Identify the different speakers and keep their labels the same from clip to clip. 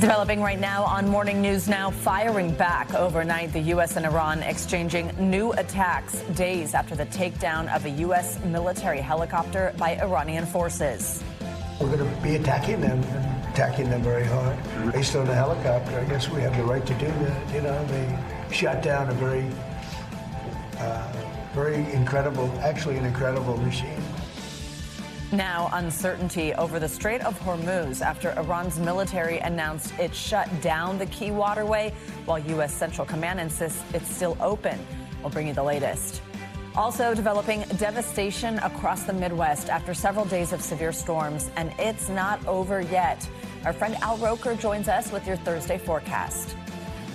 Speaker 1: Developing right now on Morning News Now, firing back overnight. The U.S. and Iran exchanging new attacks days after the takedown of a U.S. military helicopter by Iranian forces.
Speaker 2: We're going to be attacking them very hard. Based on the helicopter, I guess we have the right to do that. You know, they shot down a very incredible, actually an incredible machine.
Speaker 1: Now, uncertainty over the Strait of Hormuz after Iran's military announced it shut down the key waterway, while U.S. Central Command insists it's still open. We'll bring you the latest. Also developing devastation across the Midwest after several days of severe storms, and it's not over yet. Our friend Al Roker joins us with your Thursday forecast.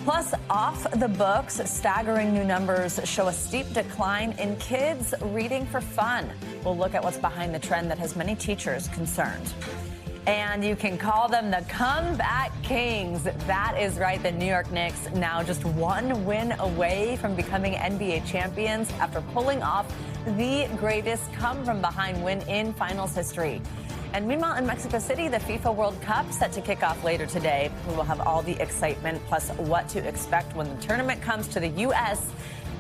Speaker 1: Plus, off the books, staggering new numbers show a steep decline in kids reading for fun. We'll look at what's behind the trend that has many teachers concerned. And you can call them the comeback kings. That is right. The New York Knicks now just one win away from becoming NBA champions after pulling off the greatest come-from-behind win in finals history. And meanwhile, in Mexico City, the FIFA World Cup set to kick off later today. We will have all the excitement, plus what to expect when the tournament comes to the U.S.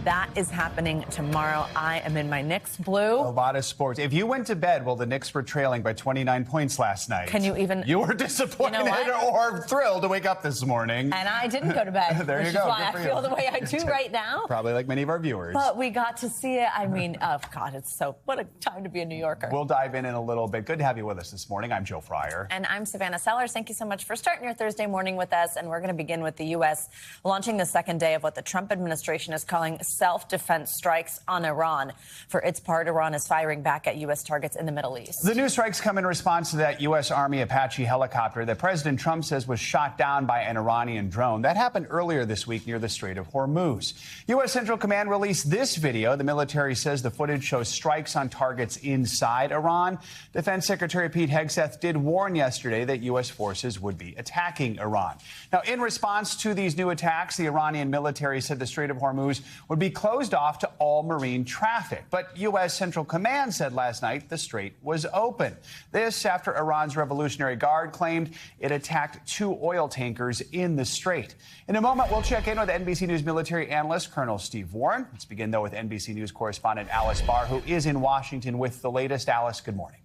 Speaker 1: That is happening tomorrow. I am in my Knicks blue.
Speaker 3: A lot of sports. If you went to bed while the Knicks were trailing by 29 points last night,
Speaker 1: can you even?
Speaker 3: You were disappointed or thrilled to wake up this morning.
Speaker 1: And I didn't go to bed.
Speaker 3: There you
Speaker 1: which
Speaker 3: go.
Speaker 1: Is why I feel the way I do right now.
Speaker 3: Probably like many of our viewers.
Speaker 1: But we got to see it. I mean, oh God, what a time to be a New Yorker.
Speaker 3: We'll dive in a little bit. Good to have you with us this morning. I'm Joe Fryer.
Speaker 1: And I'm Savannah Sellers. Thank you so much for starting your Thursday morning with us. And we're going to begin with the U.S. launching the second day of what the Trump administration is calling self-defense strikes on Iran. For its part, Iran is firing back at U.S. targets in the Middle East.
Speaker 3: The new strikes come in response to that U.S. Army Apache helicopter that President Trump says was shot down by an Iranian drone. That happened earlier this week near the Strait of Hormuz. U.S. Central Command released this video. The military says the footage shows strikes on targets inside Iran. Defense Secretary Pete Hegseth did warn yesterday that U.S. forces would be attacking Iran. Now, in response to these new attacks, the Iranian military said the Strait of Hormuz would be closed off to all marine traffic. But U.S. Central Command said last night the strait was open. This after Iran's Revolutionary Guard claimed it attacked 2 oil tankers in the strait. In a moment, we'll check in with NBC News military analyst Colonel Steve Warren. Let's begin, though, with NBC News correspondent Alice Barr, who is in Washington with the latest. Alice, good morning.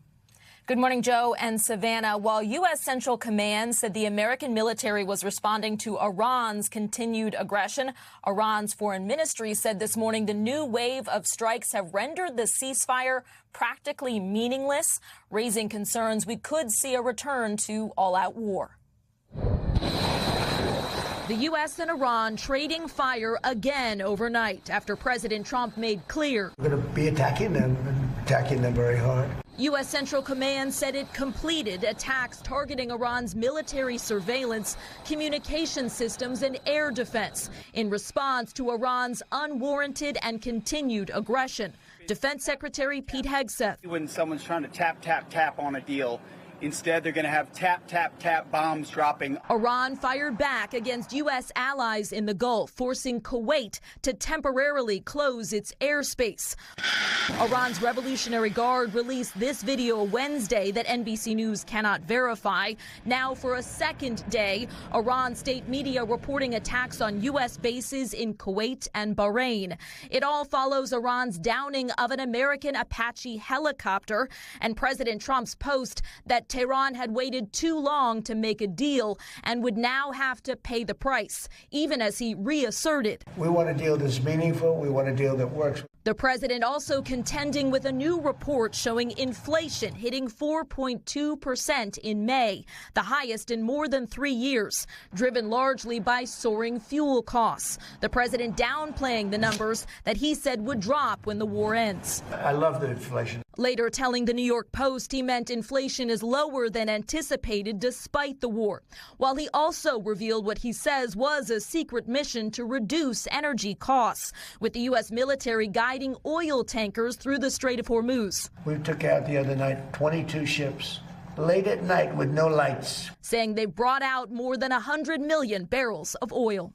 Speaker 4: Good morning, Joe and Savannah. While U.S. Central Command said the American military was responding to Iran's continued aggression, Iran's foreign ministry said this morning the new wave of strikes have rendered the ceasefire practically meaningless, raising concerns we could see a return to all-out war. The U.S. and Iran trading fire again overnight after President Trump made clear
Speaker 2: We're going to be attacking them very hard.
Speaker 4: U.S. Central Command said it completed attacks targeting Iran's military surveillance, communication systems, and air defense in response to Iran's unwarranted and continued aggression. Defense Secretary Pete Hegseth.
Speaker 5: When someone's trying to tap on a deal, instead, they're going to have tap bombs dropping.
Speaker 4: Iran fired back against U.S. allies in the Gulf, forcing Kuwait to temporarily close its airspace. Iran's Revolutionary Guard released this video Wednesday that NBC News cannot verify. Now, for a second day, Iran state media reporting attacks on U.S. bases in Kuwait and Bahrain. It all follows Iran's downing of an American Apache helicopter and President Trump's post that Tehran had waited too long to make a deal and would now have to pay the price, even as he reasserted.
Speaker 2: We want a deal that's meaningful. We want a deal that works.
Speaker 4: The president also contending with a new report showing inflation hitting 4.2% in May, the highest in more than 3 years, driven largely by soaring fuel costs. The president downplaying the numbers that he said would drop when the war ends.
Speaker 2: I love the inflation.
Speaker 4: Later telling the New York Post he meant inflation is lower than anticipated despite the war, while he also revealed what he says was a secret mission to reduce energy costs, with the U.S. military guiding oil tankers through the Strait of Hormuz.
Speaker 2: We took out the other night 22 ships, late at night with no lights.
Speaker 4: Saying they brought out more than 100 million barrels of oil.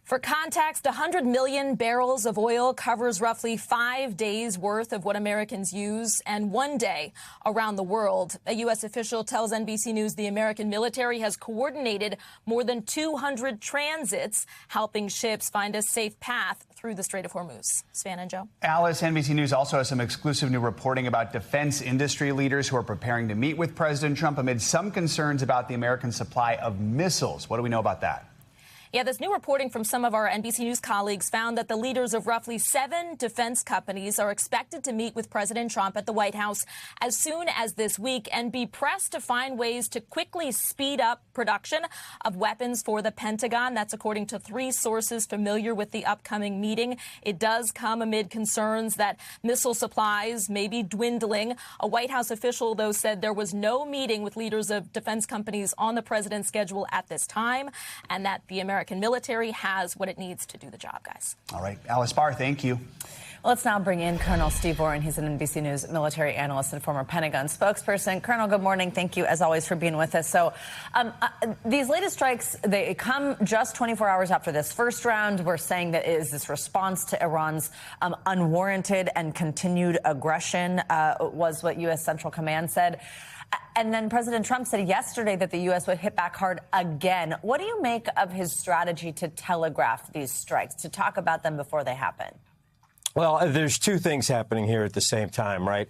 Speaker 4: For context, 100 million barrels of oil covers roughly 5 days' worth of what Americans use, and one day around the world. A U.S. official tells NBC News the American military has coordinated more than 200 transits, helping ships find a safe path through the Strait of Hormuz. Savannah and Joe.
Speaker 3: Alice, NBC News also has some exclusive new reporting about defense industry leaders who are preparing to meet with President Trump amid some concerns about the American supply of missiles. What do we know about that?
Speaker 4: Yeah, this new reporting from some of our NBC News colleagues found that the leaders of roughly 7 defense companies are expected to meet with President Trump at the White House as soon as this week and be pressed to find ways to quickly speed up production of weapons for the Pentagon. That's according to 3 sources familiar with the upcoming meeting. It does come amid concerns that missile supplies may be dwindling. A White House official, though, said there was no meeting with leaders of defense companies on the president's schedule at this time, and that the American military has what it needs to do the job, guys.
Speaker 3: All right. Alice Barr, thank you.
Speaker 1: Well, let's now bring in Colonel Steve Warren. He's an NBC News military analyst and former Pentagon spokesperson. Colonel, good morning. Thank you, as always, for being with us. So these latest strikes, they come just 24 hours after this first round. We're saying that it is this response to Iran's unwarranted and continued aggression, was what U.S. Central Command said. And then President Trump said yesterday that the U.S. would hit back hard again. What do you make of his strategy to telegraph these strikes, to talk about them before they happen?
Speaker 6: Well, there's 2 things happening here at the same time, right,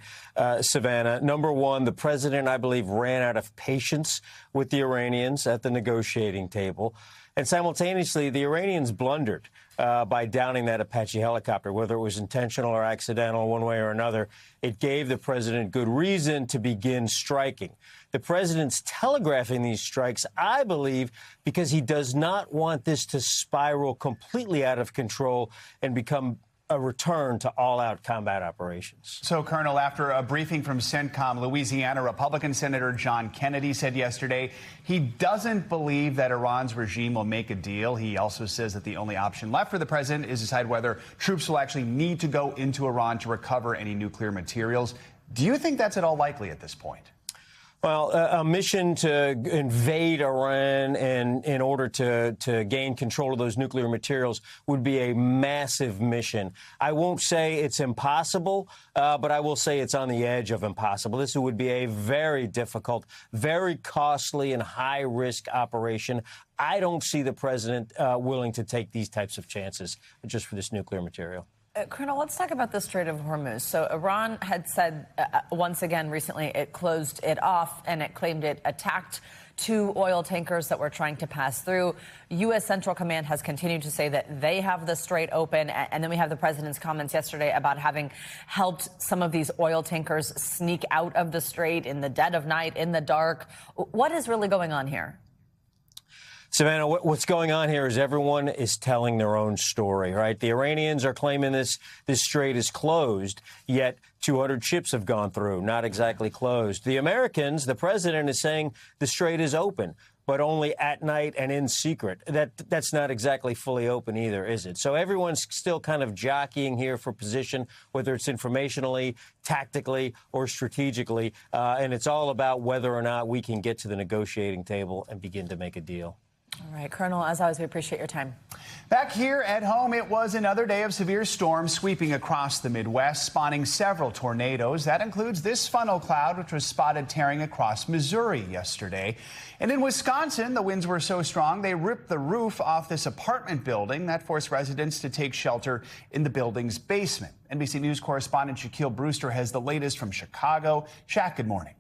Speaker 6: Savannah? Number one, the president, I believe, ran out of patience with the Iranians at the negotiating table. And simultaneously, the Iranians blundered by downing that Apache helicopter, whether it was intentional or accidental, one way or another. It gave the president good reason to begin striking. The president's telegraphing these strikes, I believe, because he does not want this to spiral completely out of control and become a return to all-out combat operations.
Speaker 3: So, Colonel, after a briefing from CENTCOM, Louisiana Republican Senator John Kennedy said yesterday he doesn't believe that Iran's regime will make a deal. He also says that the only option left for the president is to decide whether troops will actually need to go into Iran to recover any nuclear materials. Do you think that's at all likely at this point?
Speaker 6: Well, a mission to invade Iran and in order to gain control of those nuclear materials would be a massive mission. I won't say it's impossible, but I will say it's on the edge of impossible. This would be a very difficult, very costly and high-risk operation. I don't see the president willing to take these types of chances just for this nuclear material.
Speaker 1: Colonel, let's talk about the Strait of Hormuz. So Iran had said once again recently it closed it off and it claimed it attacked 2 oil tankers that were trying to pass through. U.S. Central Command has continued to say that they have the strait open. And then we have the president's comments yesterday about having helped some of these oil tankers sneak out of the strait in the dead of night, in the dark. What is really going on here?
Speaker 6: Savannah, what's going on here is everyone is telling their own story, right? The Iranians are claiming this strait is closed, yet 200 ships have gone through, not exactly closed. The Americans, the president is saying the strait is open, but only at night and in secret. That's not exactly fully open either, is it? So everyone's still kind of jockeying here for position, whether it's informationally, tactically, or strategically. And it's all about whether or not we can get to the negotiating table and begin to make a deal.
Speaker 1: All right, Colonel, as always, we appreciate your time.
Speaker 3: Back here at home, it was another day of severe storms sweeping across the Midwest, spawning several tornadoes. That includes this funnel cloud, which was spotted tearing across Missouri yesterday. And in Wisconsin, the winds were so strong they ripped the roof off this apartment building. That forced residents to take shelter in the building's basement. NBC News correspondent Shaquille Brewster has the latest from Chicago. Shaq, good morning.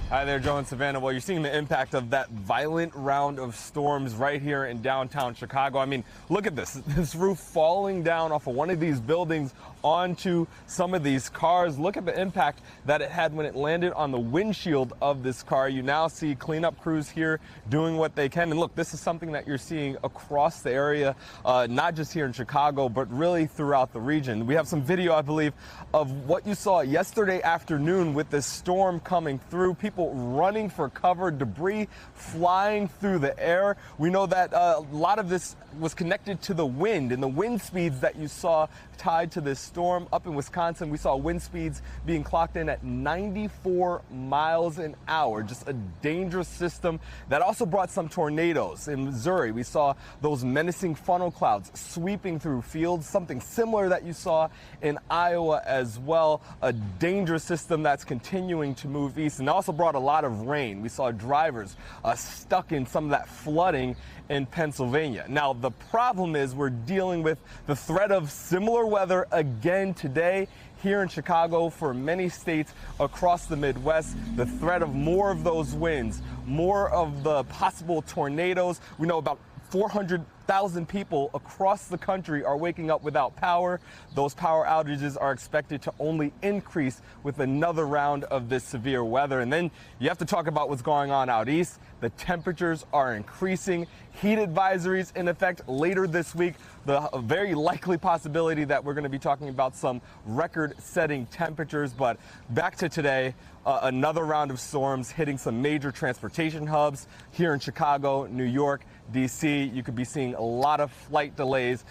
Speaker 7: Hi there, Joe and Savannah. Well, you're seeing the impact of that violent round of storms right here in downtown Chicago. I mean, look at this. This roof falling down off of one of these buildings onto some of these cars. Look at the impact that it had when it landed on the windshield of this car. You now see cleanup crews here doing what they can. And look, this is something that you're seeing across the area, not just here in Chicago, but really throughout the region. We have some video, I believe, of what you saw yesterday afternoon with this storm coming through. People people running for cover, debris flying through the air. We know that a lot of this was connected to the wind and the wind speeds that you saw tied to this storm. Up in Wisconsin, we saw wind speeds being clocked in at 94 miles an hour. Just a dangerous system that also brought some tornadoes. In Missouri, we saw those menacing funnel clouds sweeping through fields, something similar that you saw in Iowa as well. A dangerous system that's continuing to move east, and also brought a lot of rain. We saw drivers stuck in some of that flooding in Pennsylvania. Now, the problem is we're dealing with the threat of similar weather again today here in Chicago, for many states across the Midwest. The threat of more of those winds, more of the possible tornadoes. We know about 400,000 people across the country are waking up without power. Those power outages are expected to only increase with another round of this severe weather. And then you have to talk about what's going on out east. The temperatures are increasing. Heat advisories in effect later this week. The very likely possibility that we're going to be talking about some record-setting temperatures. But back to today, another round of storms hitting some major transportation hubs here in Chicago, New York, D.C. You could be seeing a lot of flight delays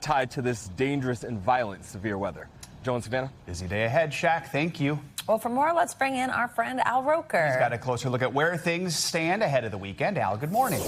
Speaker 7: tied to this dangerous and violent severe weather. Joe and Savannah?
Speaker 3: Busy day ahead, Shaq. Thank you.
Speaker 1: Well, for more, let's bring in our friend Al Roker.
Speaker 3: He's got a closer look at where things stand ahead of the weekend. Al, good morning.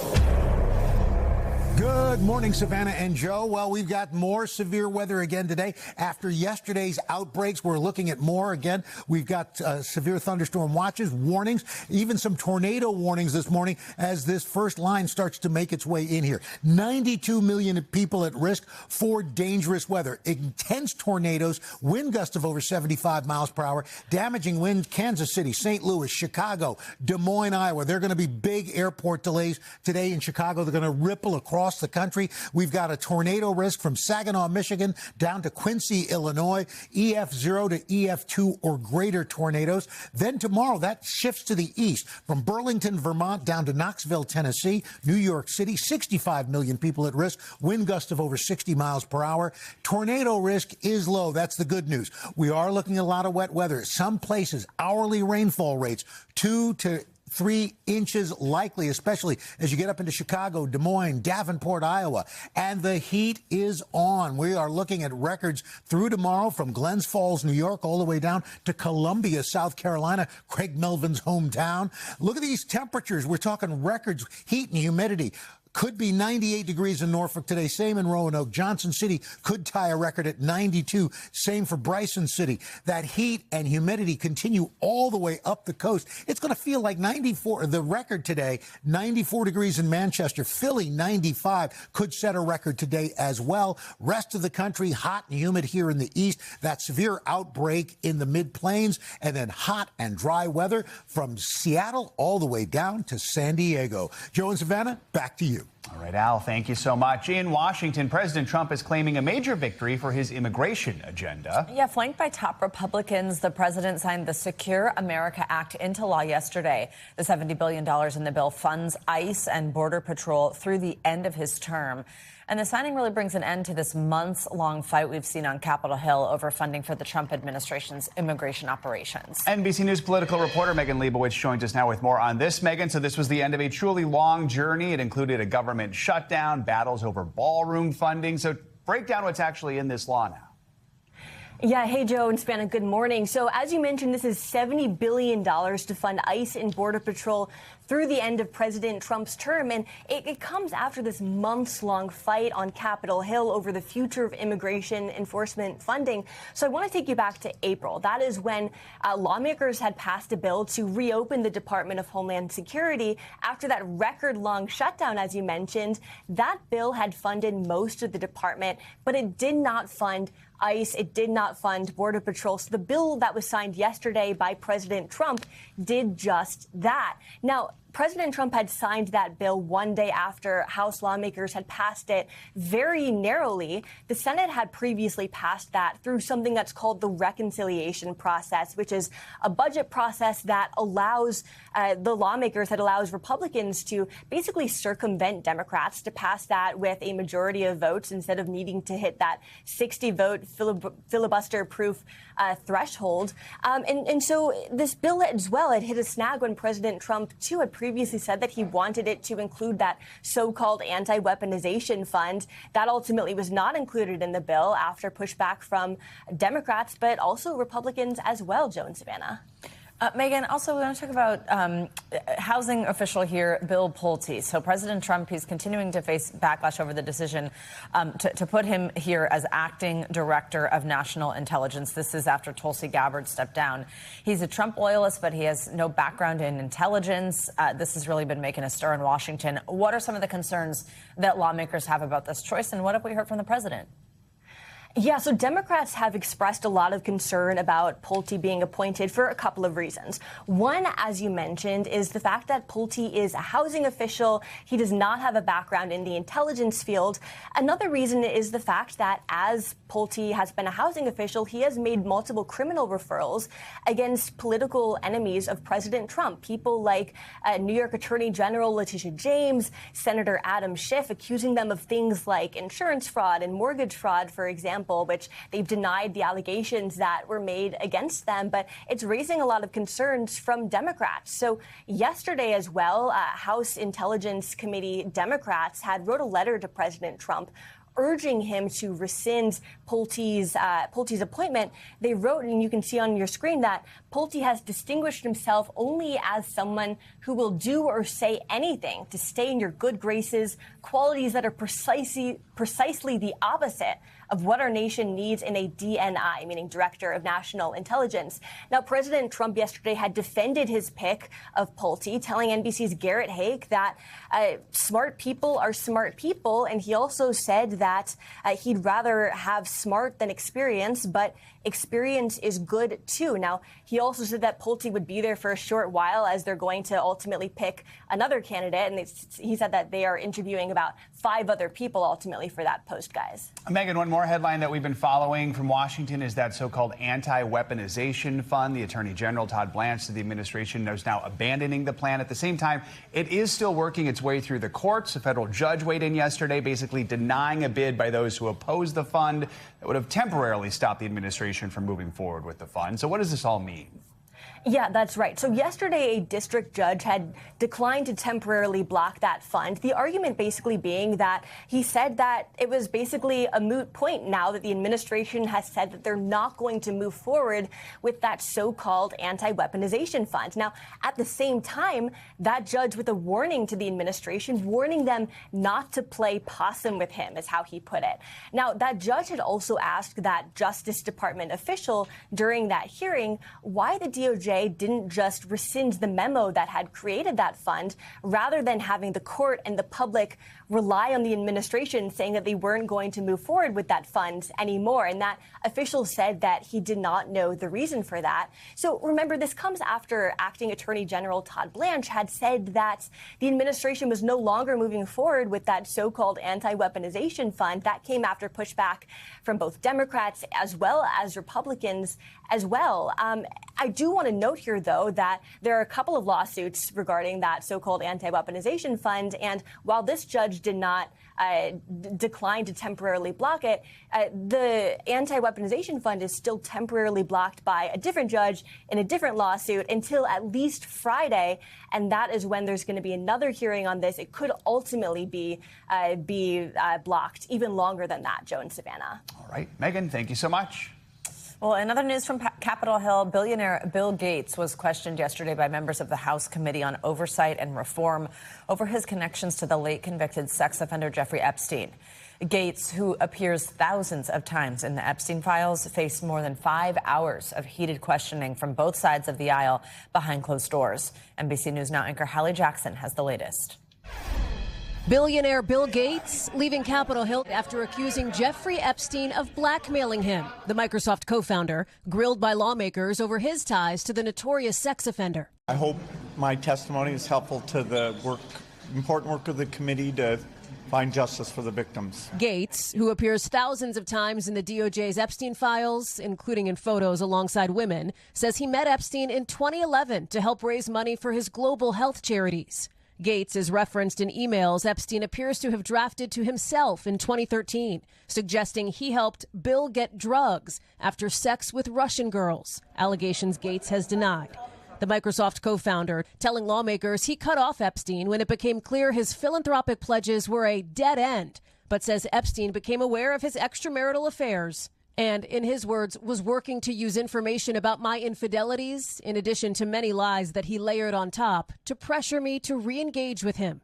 Speaker 8: Good morning, Savannah and Joe. Well, we've got more severe weather again today. After yesterday's outbreaks, we're looking at more again. We've got severe thunderstorm watches, warnings, even some tornado warnings this morning as this first line starts to make its way in here. 92 million people at risk for dangerous weather. Intense tornadoes, wind gusts of over 75 miles per hour, damaging winds, Kansas City, St. Louis, Chicago, Des Moines, Iowa. There are going to be big airport delays today in Chicago. They're going to ripple across the country. We've got a tornado risk from Saginaw, Michigan, down to Quincy, Illinois, EF0 to EF2 or greater tornadoes. Then tomorrow, that shifts to the east, from Burlington, Vermont, down to Knoxville, Tennessee, New York City, 65 million people at risk, wind gusts of over 60 miles per hour. Tornado risk is low. That's the good news. We are looking at a lot of wet weather. Some places, hourly rainfall rates, 2 to 3 inches likely, especially as you get up into Chicago, Des Moines, Davenport, Iowa. And the heat is on. We are looking at records through tomorrow from Glens Falls, New York, all the way down to Columbia, South Carolina, Craig Melvin's hometown. Look at these temperatures. We're talking records, heat and humidity. Could be 98 degrees in Norfolk today. Same in Roanoke. Johnson City could tie a record at 92. Same for Bryson City. That heat and humidity continue all the way up the coast. It's going to feel like 94. The record today, 94 degrees in Manchester. Philly, 95. Could set a record today as well. Rest of the country, hot and humid here in the east. That severe outbreak in the mid-plains. And then hot and dry weather from Seattle all the way down to San Diego. Joe and Savannah, back to you.
Speaker 3: All right, Al, thank you so much. In Washington, President Trump is claiming a major victory for his immigration agenda.
Speaker 1: Yeah, flanked by top Republicans, the president signed the Secure America Act into law yesterday. The $70 billion in the bill funds ICE and Border Patrol through the end of his term. And the signing really brings an end to this months-long fight we've seen on Capitol Hill over funding for the Trump administration's immigration operations.
Speaker 3: NBC News political reporter Megan Leibowitz joins us now with more on this. Megan, so this was the end of a truly long journey. It included a government shutdown, battles over ballroom funding. So break down what's actually in this law now.
Speaker 9: Yeah, hey, Joe and Savannah, good morning. So as you mentioned, this is $70 billion to fund ICE and Border Patrol through the end of President Trump's term. And it comes after this months-long fight on Capitol Hill over the future of immigration enforcement funding. So I want to take you back to April. That is when lawmakers had passed a bill to reopen the Department of Homeland Security after that record-long shutdown, as you mentioned. That bill had funded most of the department, but it did not fund ICE. It did not fund Border Patrol. So the bill that was signed yesterday by President Trump did just that. Now, President Trump had signed that bill one day after House lawmakers had passed it very narrowly. The Senate had previously passed that through something that's called the reconciliation process, which is a budget process that allows that allows Republicans to basically circumvent Democrats to pass that with a majority of votes instead of needing to hit that 60-vote filibuster-proof threshold. And so this bill as well had hit a snag when President Trump, too, had previously said that he wanted it to include that so-called anti-weaponization fund. That ultimately was not included in the bill after pushback from Democrats, but also Republicans as well, Joe and Savannah.
Speaker 1: Megan, also we want to talk about housing official here, Bill Pulte. So President Trump, he's continuing to face backlash over the decision to put him here as acting director of national intelligence. This is after Tulsi Gabbard stepped down. He's a Trump loyalist, but he has no background in intelligence. This has really been making a stir in Washington. What are some of the concerns that lawmakers have about this choice, and what have we heard from the president?
Speaker 9: Yeah, so Democrats have expressed a lot of concern about Pulte being appointed for a couple of reasons. One, as you mentioned, is the fact that Pulte is a housing official. He does not have a background in the intelligence field. Another reason is the fact that as Pulte has been a housing official, he has made multiple criminal referrals against political enemies of President Trump. People like New York Attorney General Letitia James, Senator Adam Schiff, accusing them of things like insurance fraud and mortgage fraud, for example, which they've denied the allegations that were made against them. But it's raising a lot of concerns from Democrats. So yesterday as well, House Intelligence Committee Democrats had wrote a letter to President Trump urging him to rescind Pulte's appointment. They wrote, and you can see on your screen, that Pulte has distinguished himself only as someone who will do or say anything to stay in your good graces, qualities that are precisely the opposite of what our nation needs in a DNI, meaning Director of National Intelligence. Now, President Trump yesterday had defended his pick of Pulte, telling NBC's Garrett Haake that smart people are smart people, and he also said that he'd rather have smart than experience, but experience is good too. Now, he also said that Pulte would be there for a short while as they're going to ultimately pick another candidate, and he said that they are interviewing about 5 other people ultimately for that post, guys.
Speaker 3: Megan, one more headline that we've been following from Washington is that so-called anti-weaponization fund. The Attorney General, Todd Blanche, said the administration is now abandoning the plan. At the same time, it is still working its way through the courts. A federal judge weighed in yesterday, basically denying a bid by those who oppose the fund that would have temporarily stopped the administration from moving forward with the fund. So what does this all mean?
Speaker 9: Yeah, that's right. So yesterday, a district judge had declined to temporarily block that fund. The argument basically being that he said that it was basically a moot point now that the administration has said that they're not going to move forward with that so-called anti-weaponization fund. Now, at the same time, that judge with a warning to the administration, warning them not to play possum with him, is how he put it. Now, that judge had also asked that Justice Department official during that hearing why the DOJ didn't just rescind the memo that had created that fund, rather than having the court and the public rely on the administration saying that they weren't going to move forward with that fund anymore. And that official said that he did not know the reason for that. So remember, this comes after Acting Attorney General Todd Blanche had said that the administration was no longer moving forward with that so-called anti-weaponization fund. That came after pushback from both Democrats as well as Republicans as well. I do want to note here, though, that there are a couple of lawsuits regarding that so-called anti-weaponization fund. And while this judge did not decline to temporarily block it, the anti-weaponization fund is still temporarily blocked by a different judge in a different lawsuit until at least Friday. And that is when there's going to be another hearing on this. It could ultimately be blocked even longer than that, Joe and Savannah.
Speaker 3: All right, Megan, thank you so much.
Speaker 1: Well, in other news from Capitol Hill, billionaire Bill Gates was questioned yesterday by members of the House Committee on Oversight and Reform over his connections to the late convicted sex offender Jeffrey Epstein. Gates, who appears thousands of times in the Epstein files, faced more than 5 hours of heated questioning from both sides of the aisle behind closed doors. NBC News Now anchor Hallie Jackson has the latest.
Speaker 10: Billionaire Bill Gates leaving Capitol Hill after accusing Jeffrey Epstein of blackmailing him. The Microsoft co-founder grilled by lawmakers over his ties to the notorious sex offender.
Speaker 11: I hope my testimony is helpful to the important work of the committee to find justice for the victims.
Speaker 10: Gates, who appears thousands of times in the DOJ's Epstein files, including in photos alongside women, says he met Epstein in 2011 to help raise money for his global health charities. Gates is referenced in emails Epstein appears to have drafted to himself in 2013, suggesting he helped Bill get drugs after sex with Russian girls, allegations Gates has denied. The Microsoft co-founder telling lawmakers he cut off Epstein when it became clear his philanthropic pledges were a dead end, but says Epstein became aware of his extramarital affairs and, in his words, was working to use information about my infidelities, in addition to many lies that he layered on top, to pressure me to re-engage with him.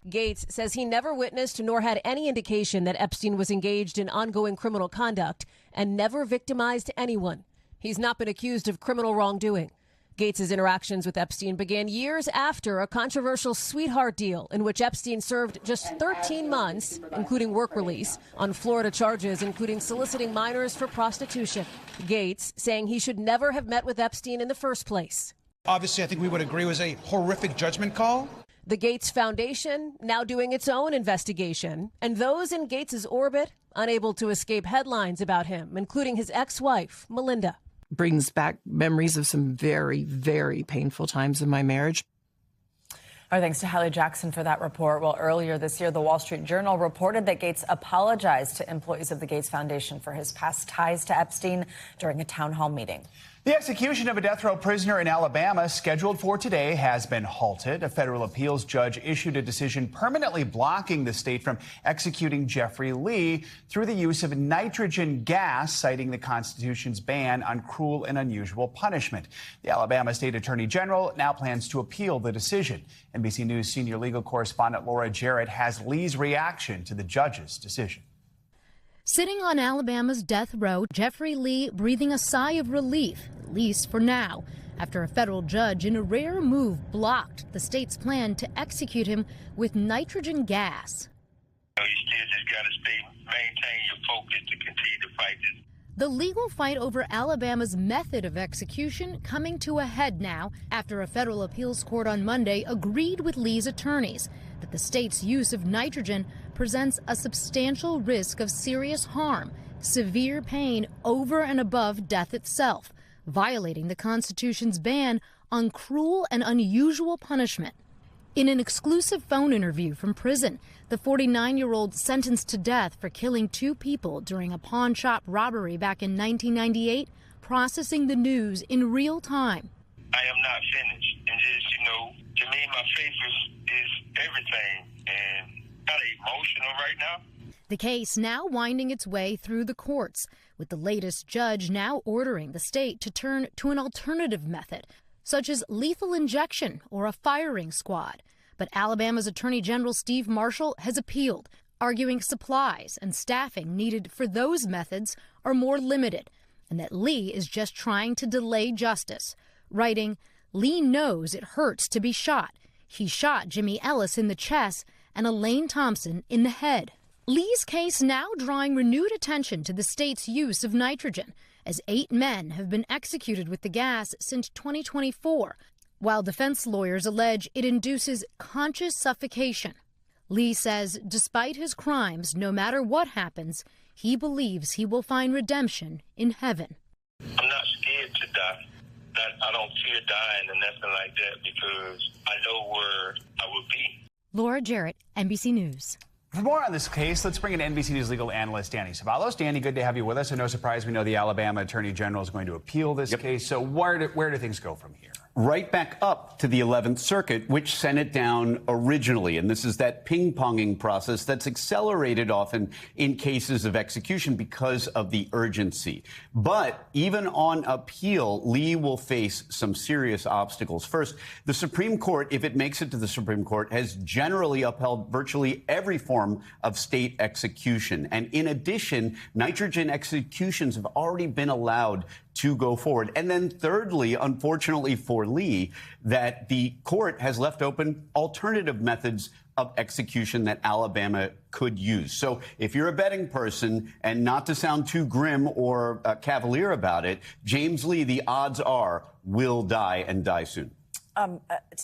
Speaker 10: Gates says he never witnessed nor had any indication that Epstein was engaged in ongoing criminal conduct and never victimized anyone. He's not been accused of criminal wrongdoing. Gates' interactions with Epstein began years after a controversial sweetheart deal in which Epstein served just 13 months, including work release, on Florida charges including soliciting minors for prostitution. Gates saying he should never have met with Epstein in the first place.
Speaker 12: Obviously, I think we would agree it was a horrific judgment call.
Speaker 10: The Gates Foundation now doing its own investigation, and those in Gates' orbit unable to escape headlines about him, including his ex-wife, Melinda.
Speaker 13: Brings back memories of some very, very painful times in my marriage.
Speaker 1: Our thanks to Hallie Jackson for that report. Well, earlier this year, the Wall Street Journal reported that Gates apologized to employees of the Gates Foundation for his past ties to Epstein during a town hall meeting.
Speaker 3: The execution of a death row prisoner in Alabama, scheduled for today, has been halted. A federal appeals judge issued a decision permanently blocking the state from executing Jeffrey Lee through the use of nitrogen gas, citing the Constitution's ban on cruel and unusual punishment. The Alabama State Attorney General now plans to appeal the decision. NBC News senior legal correspondent Laura Jarrett has Lee's reaction to the judge's decision.
Speaker 14: Sitting on Alabama's death row, Jeffrey Lee breathing a sigh of relief, at least for now, after a federal judge in a rare move blocked the state's plan to execute him with nitrogen gas.
Speaker 15: You still just got to maintain your focus to continue to fight this.
Speaker 14: The legal fight over Alabama's method of execution coming to a head now after a federal appeals court on Monday agreed with Lee's attorneys that the state's use of nitrogen presents a substantial risk of serious harm, severe pain over and above death itself, violating the Constitution's ban on cruel and unusual punishment. In an exclusive phone interview from prison, the 49-year-old sentenced to death for killing two people during a pawn shop robbery back in 1998, processing the news in real time.
Speaker 15: I am not finished. And just, to me, my faith is everything. And kind of emotional right now.
Speaker 14: The case now winding its way through the courts, with the latest judge now ordering the state to turn to an alternative method, such as lethal injection or a firing squad. But Alabama's Attorney General Steve Marshall has appealed, arguing supplies and staffing needed for those methods are more limited, and that Lee is just trying to delay justice, writing, "Lee knows it hurts to be shot. He shot Jimmy Ellis in the chest and Elaine Thompson in the head." Lee's case now drawing renewed attention to the state's use of nitrogen, as 8 men have been executed with the gas since 2024, while defense lawyers allege it induces conscious suffocation. Lee says despite his crimes, no matter what happens, he believes he will find redemption in heaven.
Speaker 15: I'm not scared to die. I don't fear dying or nothing like that because I know where I will be.
Speaker 14: Laura Jarrett, NBC News.
Speaker 3: For more on this case, let's bring in NBC News legal analyst Danny Ceballos. Danny, good to have you with us. And no surprise, we know the Alabama Attorney General is going to appeal this case. So where do things go from here?
Speaker 16: Right back up to the 11th Circuit, which sent it down originally. And this is that ping-ponging process that's accelerated often in cases of execution because of the urgency. But even on appeal, Lee will face some serious obstacles. First, the Supreme Court, if it makes it to the Supreme Court, has generally upheld virtually every form of state execution. And in addition, nitrogen executions have already been allowed to go forward. And then thirdly, unfortunately for Lee, that the court has left open alternative methods of execution that Alabama could use. So if you're a betting person, and not to sound too grim or cavalier about it, James Lee, the odds are, will die and die soon.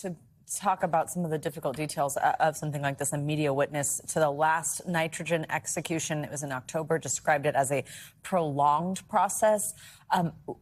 Speaker 1: to talk about some of the difficult details of something like this. A media witness to the last nitrogen execution, it was in October, described it as a prolonged process.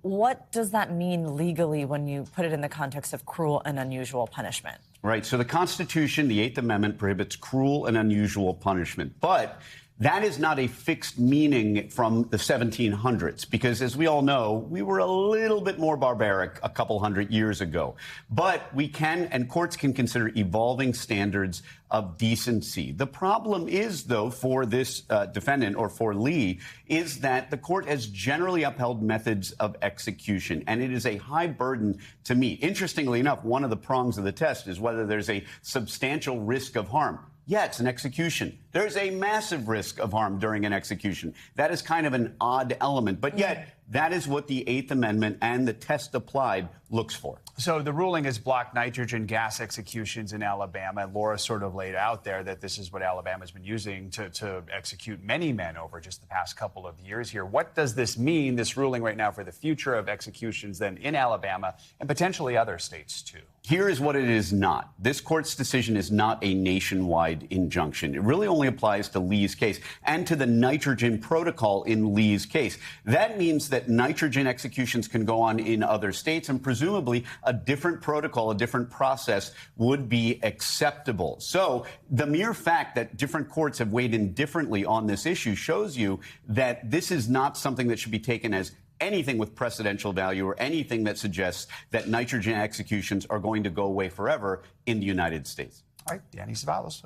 Speaker 1: What does that mean legally when you put it in the context of cruel and unusual punishment?
Speaker 16: Right. So the Constitution, the Eighth Amendment, prohibits cruel and unusual punishment. But that is not a fixed meaning from the 1700s, because as we all know, we were a little bit more barbaric a couple hundred years ago. But we can, and courts can consider evolving standards of decency. The problem is, though, for this defendant, or for Lee, is that the court has generally upheld methods of execution, and it is a high burden to meet. Interestingly enough, one of the prongs of the test is whether there's a substantial risk of harm. Yeah, it's an execution. There's a massive risk of harm during an execution. That is kind of an odd element, but yet that is what the Eighth Amendment and the test applied looks for.
Speaker 3: So the ruling has blocked nitrogen gas executions in Alabama. And Laura sort of laid out there that this is what Alabama's been using to execute many men over just the past couple of years here. What does this mean, this ruling right now, for the future of executions then in Alabama and potentially other states too?
Speaker 16: Here is what it is not. This court's decision is not a nationwide injunction. It really only applies to Lee's case and to the nitrogen protocol in Lee's case. That means that nitrogen executions can go on in other states, and presumably a different protocol, a different process would be acceptable. So the mere fact that different courts have weighed in differently on this issue shows you that this is not something that should be taken as anything with precedential value or anything that suggests that nitrogen executions are going to go away forever in the United States.
Speaker 3: All right, Danny Savalas.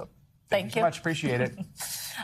Speaker 1: Thank
Speaker 3: you so much. Appreciate it.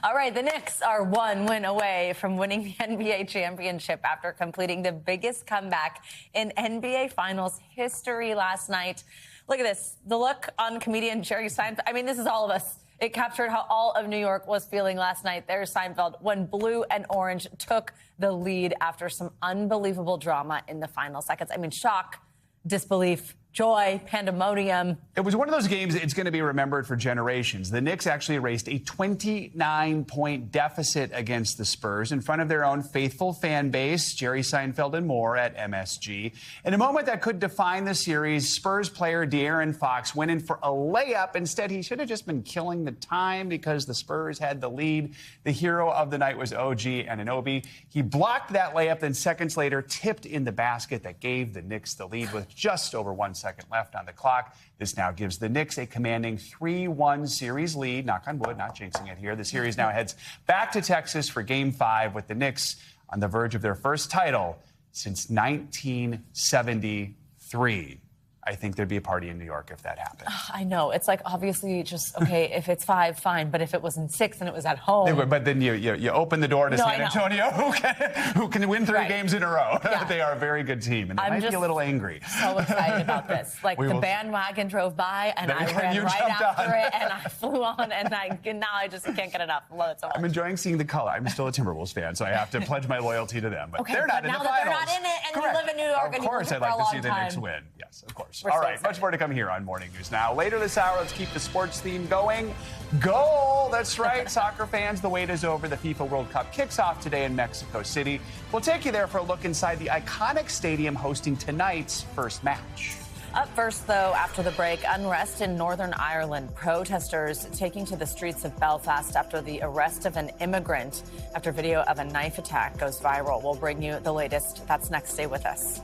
Speaker 1: All right, the Knicks are one win away from winning the NBA championship after completing the biggest comeback in NBA Finals history last night. Look at this. The look on comedian Jerry Seinfeld. I mean, this is all of us. It captured how all of New York was feeling last night. There's Seinfeld when blue and orange took the lead after some unbelievable drama in the final seconds. I mean, shock, disbelief, joy, pandemonium.
Speaker 3: It was one of those games it's going to be remembered for generations. The Knicks actually erased a 29-point deficit against the Spurs in front of their own faithful fan base, Jerry Seinfeld and more at MSG. In a moment that could define the series, Spurs player De'Aaron Fox went in for a layup. Instead, he should have just been killing the time because the Spurs had the lead. The hero of the night was OG Anunoby. He blocked that layup, then seconds later tipped in the basket that gave the Knicks the lead with just over 1 second left on the clock. This now gives the Knicks a commanding 3-1 series lead. Knock on wood, not jinxing it here. The series now heads back to Texas for Game 5 with the Knicks on the verge of their first title since 1973. I think there'd be a party in New York if that happened.
Speaker 1: I know. It's like, obviously, just, okay, if it's 5, fine. But if it was in 6 and it was at home.
Speaker 3: But then you open the door to San Antonio, who can win 3 games in a row. Yeah. They are a very good team, and they might be a little angry.
Speaker 1: So excited about this. Like, the bandwagon drove by, and I ran right after it, and I flew on, and now I just can't get enough. Love it so much.
Speaker 3: I'm enjoying seeing the color. I'm still a Timberwolves fan, so I have to pledge my loyalty to them. But they're not in the finals.
Speaker 1: They're not in it, and you live in New York, and you live for a long time. Of course, I'd like to see the Knicks win. Yes, of course. All right, much more to come here on Morning News Now. Later this hour, let's keep the sports theme going. Goal! That's right, soccer fans. The wait is over. The FIFA World Cup kicks off today in Mexico City. We'll take you there for a look inside the iconic stadium hosting tonight's first match. Up first, though, after the break, unrest in Northern Ireland. Protesters taking to the streets of Belfast after the arrest of an immigrant after video of a knife attack goes viral. We'll bring you the latest. That's next. Stay with us.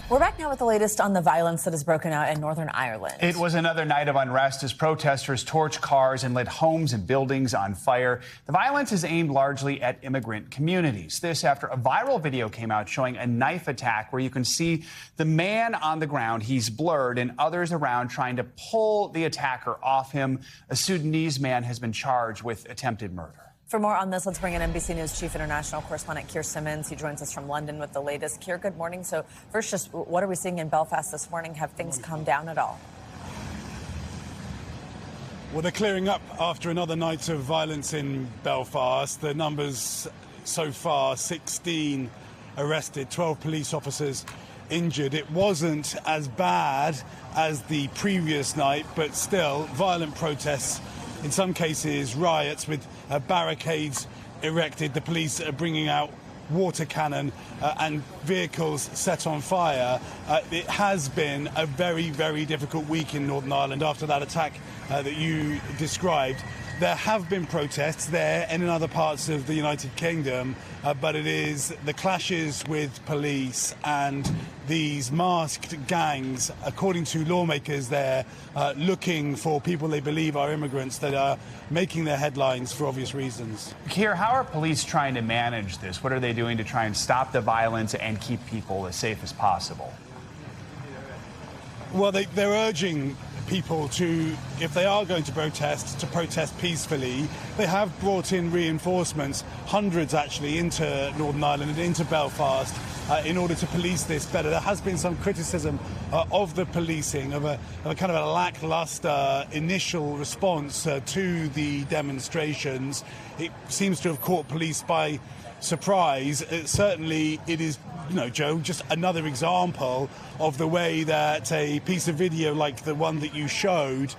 Speaker 1: We're back now with the latest on the violence that has broken out in Northern Ireland.
Speaker 3: It was another night of unrest as protesters torched cars and lit homes and buildings on fire. The violence is aimed largely at immigrant communities. This after a viral video came out showing a knife attack where you can see the man on the ground. He's blurred, and others around trying to pull the attacker off him. A Sudanese man has been charged with attempted murder.
Speaker 1: For more on this, let's bring in NBC News Chief International Correspondent Keir Simmons. He joins us from London with the latest. Keir, good morning. So first, just what are we seeing in Belfast this morning? Have things calmed down at all?
Speaker 17: Well, they're clearing up after another night of violence in Belfast. The numbers so far, 16 arrested, 12 police officers injured. It wasn't as bad as the previous night, but still violent protests, in some cases riots with barricades erected. The police are bringing out water cannon and vehicles set on fire. It has been a very, very difficult week in Northern Ireland after that attack that you described. There have been protests there and in other parts of the United Kingdom, but it is the clashes with police and these masked gangs, according to lawmakers there, looking for people they believe are immigrants that are making their headlines for obvious reasons.
Speaker 3: Keir, how are police trying to manage this? What are they doing to try and stop the violence and keep people as safe as possible?
Speaker 17: Well, they're urging people to, if they are going to protest peacefully. They have brought in reinforcements, hundreds actually, into Northern Ireland and into Belfast in order to police this better. There has been some criticism of the policing, of a kind of a lackluster initial response to the demonstrations. It seems to have caught police by surprise. Certainly it is, Joe, just another example of the way that a piece of video like the one that you showed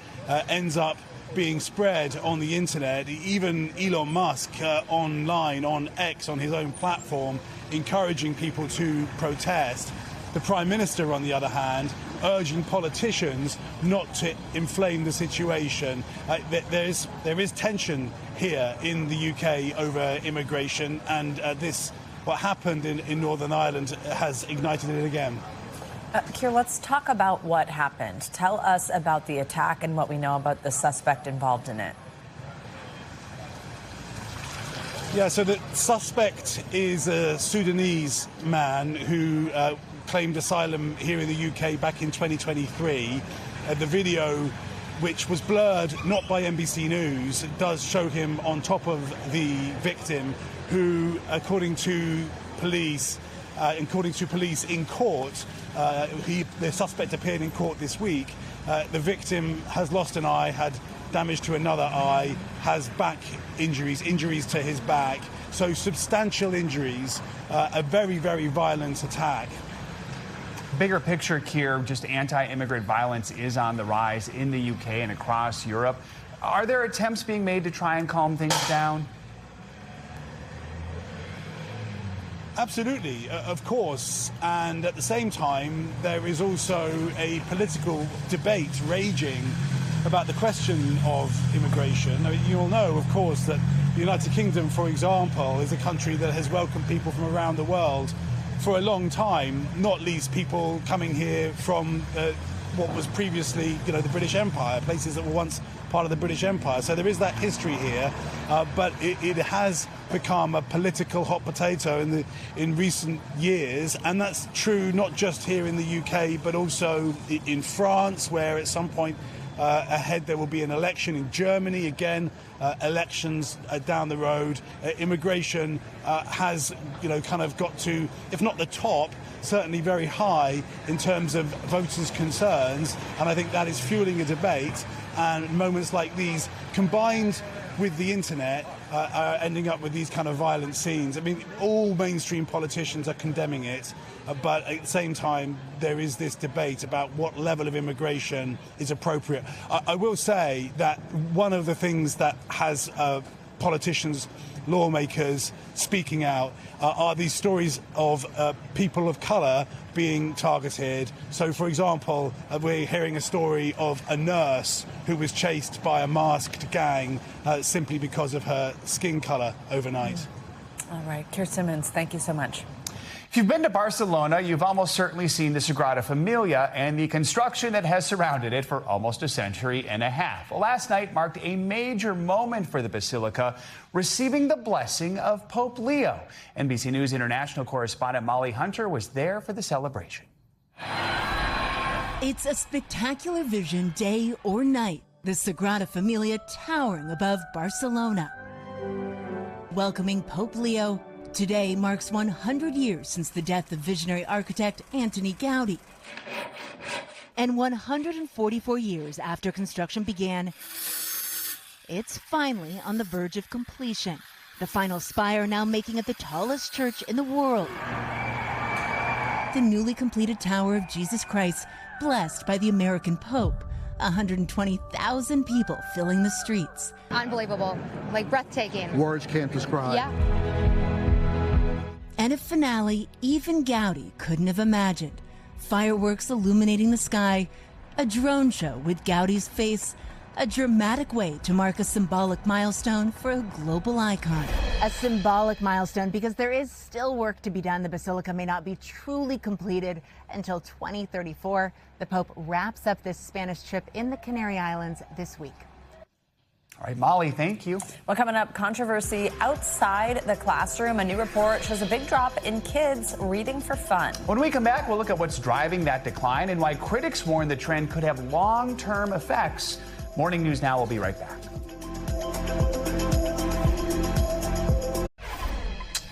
Speaker 17: ends up being spread on the internet. Even Elon Musk online, on X, on his own platform, encouraging people to protest. The Prime Minister, on the other hand, urging politicians not to inflame the situation. There is tension here in the UK over immigration, and what happened in Northern Ireland has ignited it again.
Speaker 1: Keir, let's talk about what happened. Tell us about the attack and what we know about the suspect involved in it.
Speaker 17: Yeah, so the suspect is a Sudanese man who claimed asylum here in the UK back in 2023. The video, which was blurred not by NBC News, does show him on top of the victim, who, according to police in court, the suspect appeared in court this week. The victim has lost an eye, had damage to another eye, has back injuries to his back. So substantial injuries, a very, very violent attack.
Speaker 3: Bigger picture, Keir, just anti-immigrant violence is on the rise in the UK and across Europe. Are there attempts being made to try and calm things down?
Speaker 17: Absolutely, of course. And at the same time, there is also a political debate raging about the question of immigration. I mean, you'll know, of course, that the United Kingdom, for example, is a country that has welcomed people from around the world for a long time, not least people coming here from what was previously, the British Empire, places that were once part of the British Empire. So there is that history here, but it has become a political hot potato in recent years, and that's true not just here in the UK, but also in France, where at some point ahead there will be an election. In Germany, again, elections down the road. Immigration has, kind of got to, if not the top, certainly very high in terms of voters' concerns, and I think that is fueling a debate. And moments like these, combined with the internet, are ending up with these kind of violent scenes. I mean, all mainstream politicians are condemning it, but at the same time, there is this debate about what level of immigration is appropriate. I will say that one of the things that has politicians, lawmakers speaking out are these stories of people of colour being targeted. So, for example, we're hearing a story of a nurse who was chased by a masked gang simply because of her skin colour overnight.
Speaker 1: All right, Keir Simmons, thank you so much.
Speaker 3: If you've been to Barcelona, you've almost certainly seen the Sagrada Familia and the construction that has surrounded it for almost a century and a half. Well, last night marked a major moment for the Basilica, receiving the blessing of Pope Leo. NBC News international correspondent Molly Hunter was there for the celebration.
Speaker 18: It's a spectacular vision, day or night. The Sagrada Familia towering above Barcelona. Welcoming Pope Leo. Today marks 100 years since the death of visionary architect Antoni Gaudi. And 144 years after construction began, it's finally on the verge of completion. The final spire now making it the tallest church in the world. The newly completed Tower of Jesus Christ, blessed by the American Pope. 120,000 people filling the streets.
Speaker 19: Unbelievable, like breathtaking.
Speaker 20: Words can't describe.
Speaker 19: Yeah.
Speaker 18: and a finale even Gowdy couldn't have imagined. Fireworks illuminating the sky, a drone show with Gowdy's face, a dramatic way to mark a symbolic milestone for a global icon.
Speaker 19: A symbolic milestone because there is still work to be done. The basilica may not be truly completed until 2034. The Pope wraps up this Spanish trip in the Canary Islands this week.
Speaker 3: All right, Molly, thank you.
Speaker 1: Well, coming up, controversy outside the classroom. A new report shows a big drop in kids reading for fun.
Speaker 3: When we come back, we'll look at what's driving that decline and why critics warn the trend could have long-term effects. Morning News Now will be right back.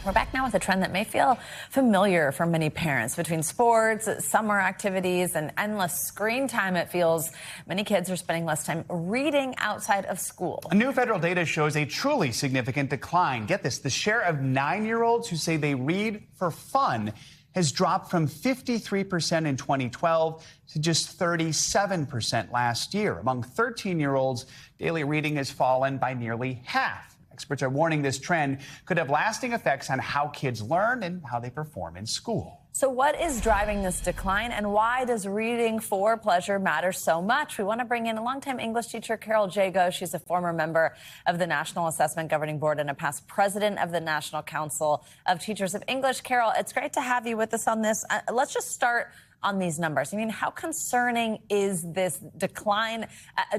Speaker 1: We're back now with a trend that may feel familiar for many parents. Between sports, summer activities, and endless screen time, it feels many kids are spending less time reading outside of school.
Speaker 3: New federal data shows a truly significant decline. Get this, the share of 9-year-olds who say they read for fun has dropped from 53% in 2012 to just 37% last year. Among 13-year-olds, daily reading has fallen by nearly half. Experts are warning this trend could have lasting effects on how kids learn and how they perform in school.
Speaker 1: So what is driving this decline, and why does reading for pleasure matter so much? We want to bring in a longtime English teacher, Carol Jago. She's a former member of the National Assessment Governing Board and a past president of the National Council of Teachers of English. Carol, it's great to have you with us on this. Let's just start on these numbers. I mean, how concerning is this decline?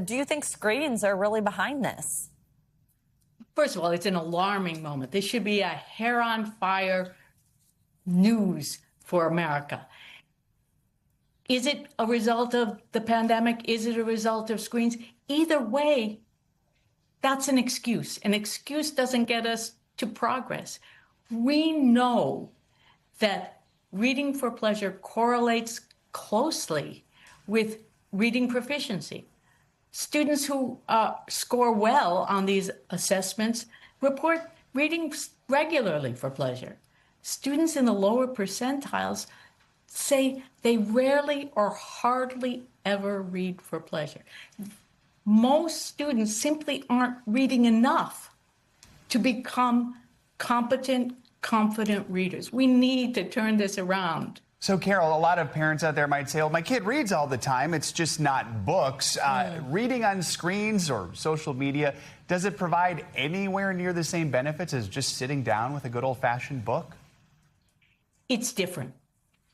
Speaker 1: Do you think screens are really behind this?
Speaker 20: First of all, it's an alarming moment. This should be a hair on fire news for America. Is it a result of the pandemic? Is it a result of screens? Either way, that's an excuse. An excuse doesn't get us to progress. We know that reading for pleasure correlates closely with reading proficiency. Students who score well on these assessments report reading regularly for pleasure. Students in the lower percentiles say they rarely or hardly ever read for pleasure. Most students simply aren't reading enough to become competent, confident readers. We need to turn this around.
Speaker 3: So, Carol, a lot of parents out there might say, well, my kid reads all the time. It's just not books. Reading on screens or social media, does it provide anywhere near the same benefits as just sitting down with a good old-fashioned book?
Speaker 20: It's different.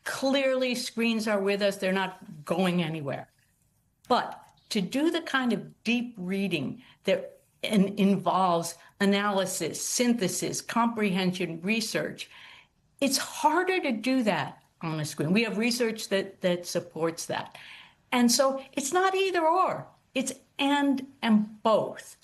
Speaker 20: Clearly, screens are with us. They're not going anywhere. But to do the kind of deep reading that involves analysis, synthesis, comprehension, research, it's harder to do that on a screen. We have research that supports that. And so it's not either or, it's and both.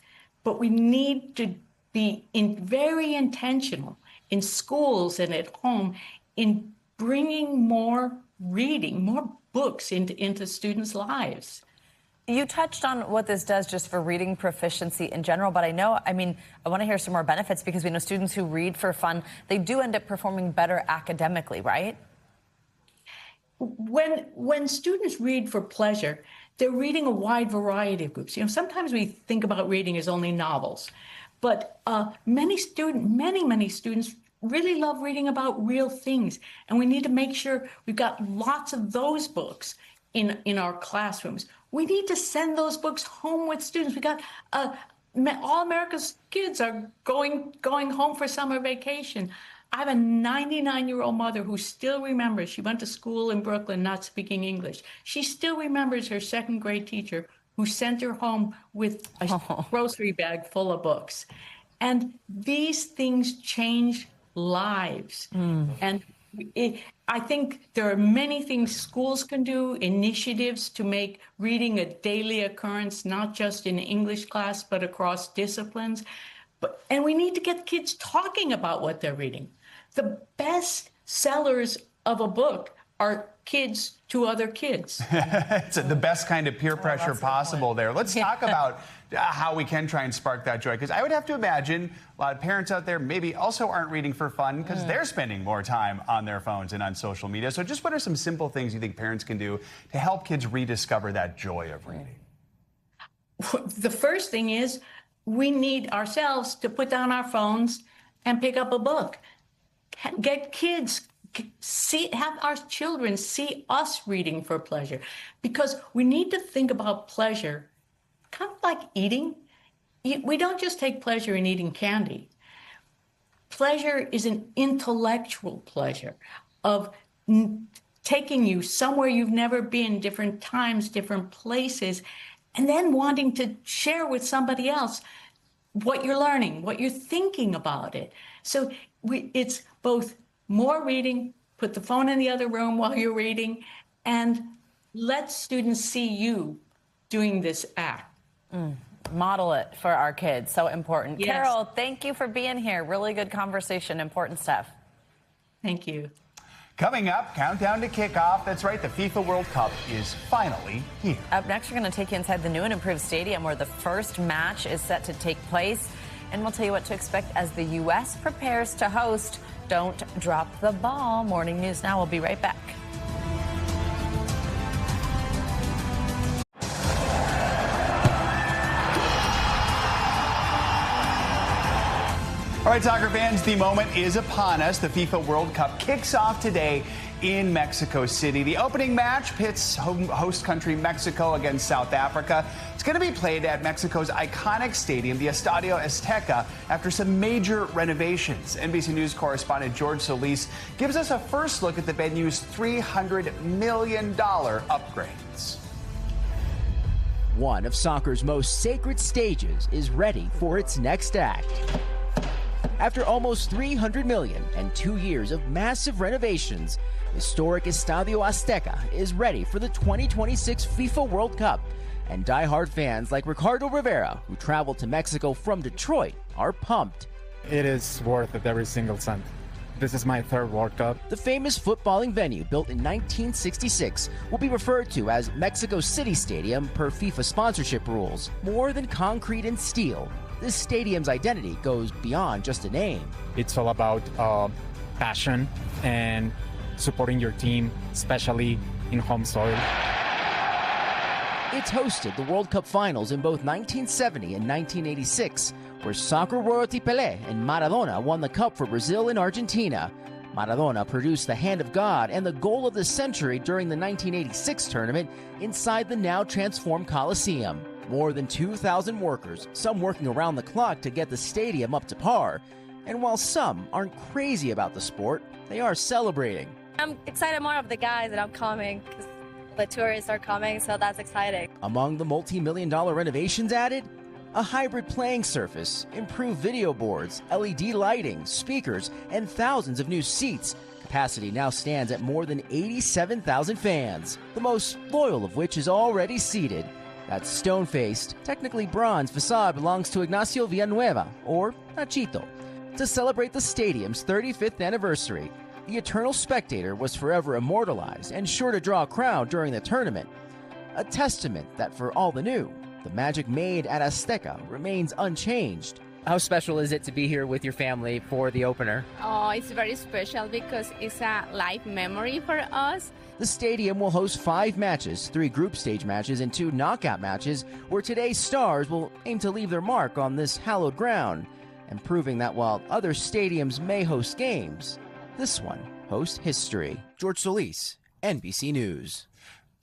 Speaker 20: But we need to be very intentional in schools and at home in bringing more reading, more books into students' lives.
Speaker 1: You touched on what this does just for reading proficiency in general, but I want to hear some more benefits because we know students who read for fun, they do end up performing better academically, right?
Speaker 20: When students read for pleasure, they're reading a wide variety of groups. You know, sometimes we think about reading as only novels, but many students really love reading about real things, and we need to make sure we've got lots of those books in our classrooms. We need to send those books home with students. We got all America's kids are going home for summer vacation. I have a 99-year-old mother who still remembers, she went to school in Brooklyn not speaking English. She still remembers her second grade teacher who sent her home with a grocery bag full of books. And these things change lives. And I think there are many things schools can do, initiatives to make reading a daily occurrence, not just in English class, but across disciplines. And we need to get kids talking about what they're reading. The best sellers of a book are kids to other kids.
Speaker 3: It's the best kind of peer pressure possible there. Let's talk about how we can try and spark that joy, because I would have to imagine a lot of parents out there maybe also aren't reading for fun because they're spending more time on their phones and on social media. So just what are some simple things you think parents can do to help kids rediscover that joy of reading?
Speaker 20: The first thing is we need ourselves to put down our phones and pick up a book. get kids, have our children see us reading for pleasure, because we need to think about pleasure kind of like eating. We don't just take pleasure in eating candy. Pleasure is an intellectual pleasure of taking you somewhere you've never been, different times, different places, and then wanting to share with somebody else what you're learning, what you're thinking about it. So it's both more reading, put the phone in the other room while you're reading, and let students see you doing this act.
Speaker 1: Model it for our kids. So important.
Speaker 20: Yes.
Speaker 1: Carol, thank you for being here. Really good conversation. Important stuff.
Speaker 20: Thank you.
Speaker 3: Coming up, countdown to kickoff. That's right, the FIFA World Cup is finally here.
Speaker 1: Up next, we're going to take you inside the new and improved stadium where the first match is set to take place. And we'll tell you what to expect as the U.S. prepares to host. Don't drop the ball. Morning News Now. We'll be right back.
Speaker 3: All right, soccer fans, the moment is upon us. The FIFA World Cup kicks off today in Mexico City. The opening match pits host country Mexico against South Africa. It's going to be played at Mexico's iconic stadium, the Estadio Azteca, after some major renovations. NBC News correspondent George Solis gives us a first look at the venue's $300 million upgrades.
Speaker 21: One of soccer's most sacred stages is ready for its next act. After almost $300 million and 2 years of massive renovations, historic Estadio Azteca is ready for the 2026 FIFA World Cup. And die-hard fans like Ricardo Rivera, who traveled to Mexico from Detroit, are pumped.
Speaker 22: It is worth it every single cent. This is my third World Cup.
Speaker 21: The famous footballing venue, built in 1966, will be referred to as Mexico City Stadium per FIFA sponsorship rules. More than concrete and steel, this stadium's identity goes beyond just a name.
Speaker 22: It's all about passion and supporting your team, especially in home soil.
Speaker 21: It's hosted the World Cup finals in both 1970 and 1986, where soccer royalty Pelé and Maradona won the cup for Brazil and Argentina. Maradona produced the hand of God and the goal of the century during the 1986 tournament inside the now transformed Coliseum. More than 2,000 workers, some working around the clock to get the stadium up to par. And while some aren't crazy about the sport, they are celebrating.
Speaker 23: I'm excited more of the guys that I'm coming because the tourists are coming, so that's exciting.
Speaker 21: Among the multi-million-dollar renovations added, a hybrid playing surface, improved video boards, LED lighting, speakers, and thousands of new seats. Capacity now stands at more than 87,000 fans, the most loyal of which is already seated. That stone-faced, technically bronze facade belongs to Ignacio Villanueva, or Nachito. To celebrate the stadium's 35th anniversary, the eternal spectator was forever immortalized and sure to draw a crowd during the tournament. A testament that for all the new, the magic made at Azteca remains unchanged.
Speaker 24: How special is it to be here with your family for the opener?
Speaker 25: Oh, it's very special because it's a life memory for us.
Speaker 21: The stadium will host 5 matches, 3 group stage matches and 2 knockout matches, where today's stars will aim to leave their mark on this hallowed ground, and proving that while other stadiums may host games, this one hosts history. George Solis, NBC News.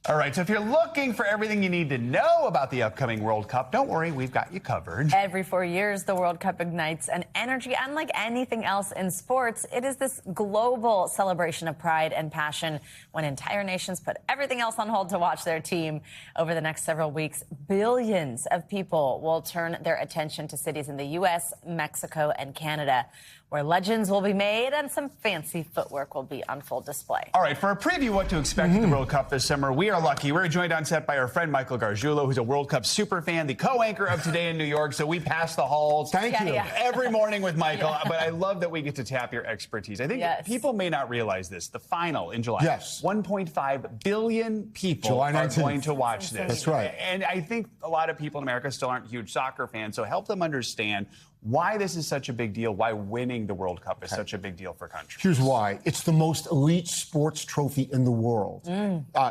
Speaker 3: All right, so if you're looking for everything you need to know about the upcoming World Cup, don't worry, we've got you covered.
Speaker 1: Every 4 years, the World Cup ignites an energy unlike anything else in sports. It is this global celebration of pride and passion when entire nations put everything else on hold to watch their team. Over the next several weeks, billions of people will turn their attention to cities in the U.S., Mexico, and Canada, where legends will be made and some fancy footwork will be on full display.
Speaker 3: All right, for a preview of what to expect at the World Cup this summer, we are lucky. We're joined on set by our friend Michael Gargiulo, who's a World Cup superfan, the co-anchor of Today in New York. So we pass the halls every morning with Michael. But I love that we get to tap your expertise. I think people may not realize this. The final in July. 1.5 billion people are going to watch this.
Speaker 8: That's right.
Speaker 3: And I think a lot of people in America still aren't huge soccer fans. So help them understand why this is such a big deal, why winning the World Cup is such a big deal for countries.
Speaker 26: Here's why. It's the most elite sports trophy in the world.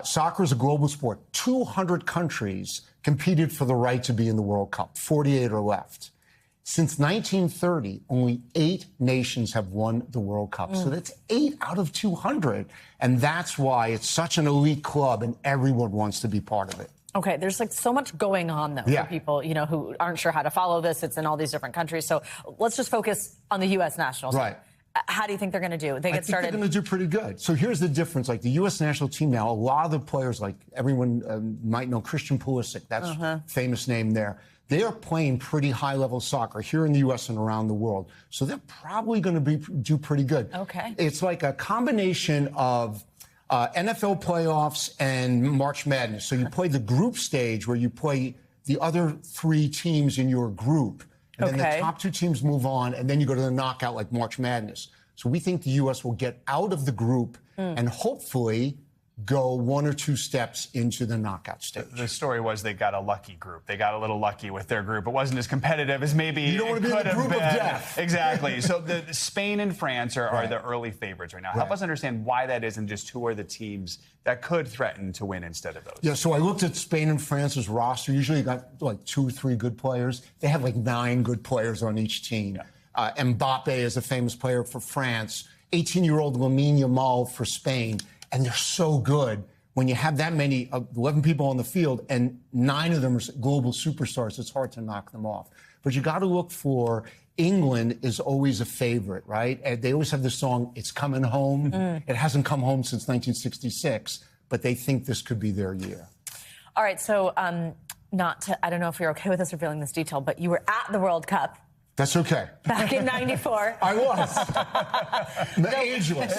Speaker 26: Soccer is a global sport. 200 countries competed for the right to be in the World Cup. 48 are left. Since 1930, only 8 nations have won the World Cup. So that's 8 out of 200. And that's why it's such an elite club and everyone wants to be part of it.
Speaker 1: Okay, there's like so much going on, though, for people, you know, who aren't sure how to follow this. It's in all these different countries. So let's just focus on the U.S. national team.
Speaker 26: Right.
Speaker 1: How do you think they're going to do? They
Speaker 26: I
Speaker 1: get
Speaker 26: think
Speaker 1: started.
Speaker 26: they're going to do pretty good. So here's the difference. Like the U.S. national team now, a lot of the players, like everyone might know Christian Pulisic. That's a famous name there. They are playing pretty high-level soccer here in the U.S. and around the world. So they're probably going to do pretty good.
Speaker 1: Okay.
Speaker 26: It's like a combination of NFL playoffs and March Madness. So you play the group stage where you play the other 3 teams in your group. And then the top 2 teams move on, and then you go to the knockout like March Madness. So we think the U.S. will get out of the group and hopefully go 1 or 2 steps into the knockout stage.
Speaker 3: The story was they got a lucky group. They got a little lucky with their group. It wasn't as competitive as maybe
Speaker 26: you don't want to be in the group of death.
Speaker 3: Exactly. So the Spain and France are the early favorites right now. Help us understand why that is and just who are the teams that could threaten to win instead of those.
Speaker 26: Yeah, so I looked at Spain and France's roster. Usually you got like 2 or 3 good players. They have like 9 good players on each team. Mbappe is a famous player for France. 18-year-old Lamine Yamal for Spain. And they're so good. When you have that many, 11 people on the field, and 9 of them are global superstars, it's hard to knock them off. But you got to look for England is always a favorite, right? And they always have this song, "It's Coming Home." It hasn't come home since 1966, but they think this could be their year.
Speaker 1: All right, so I don't know if you're okay with us revealing this detail, but you were at the World Cup.
Speaker 26: That's okay.
Speaker 1: Back in '94.
Speaker 26: I was. Ageless.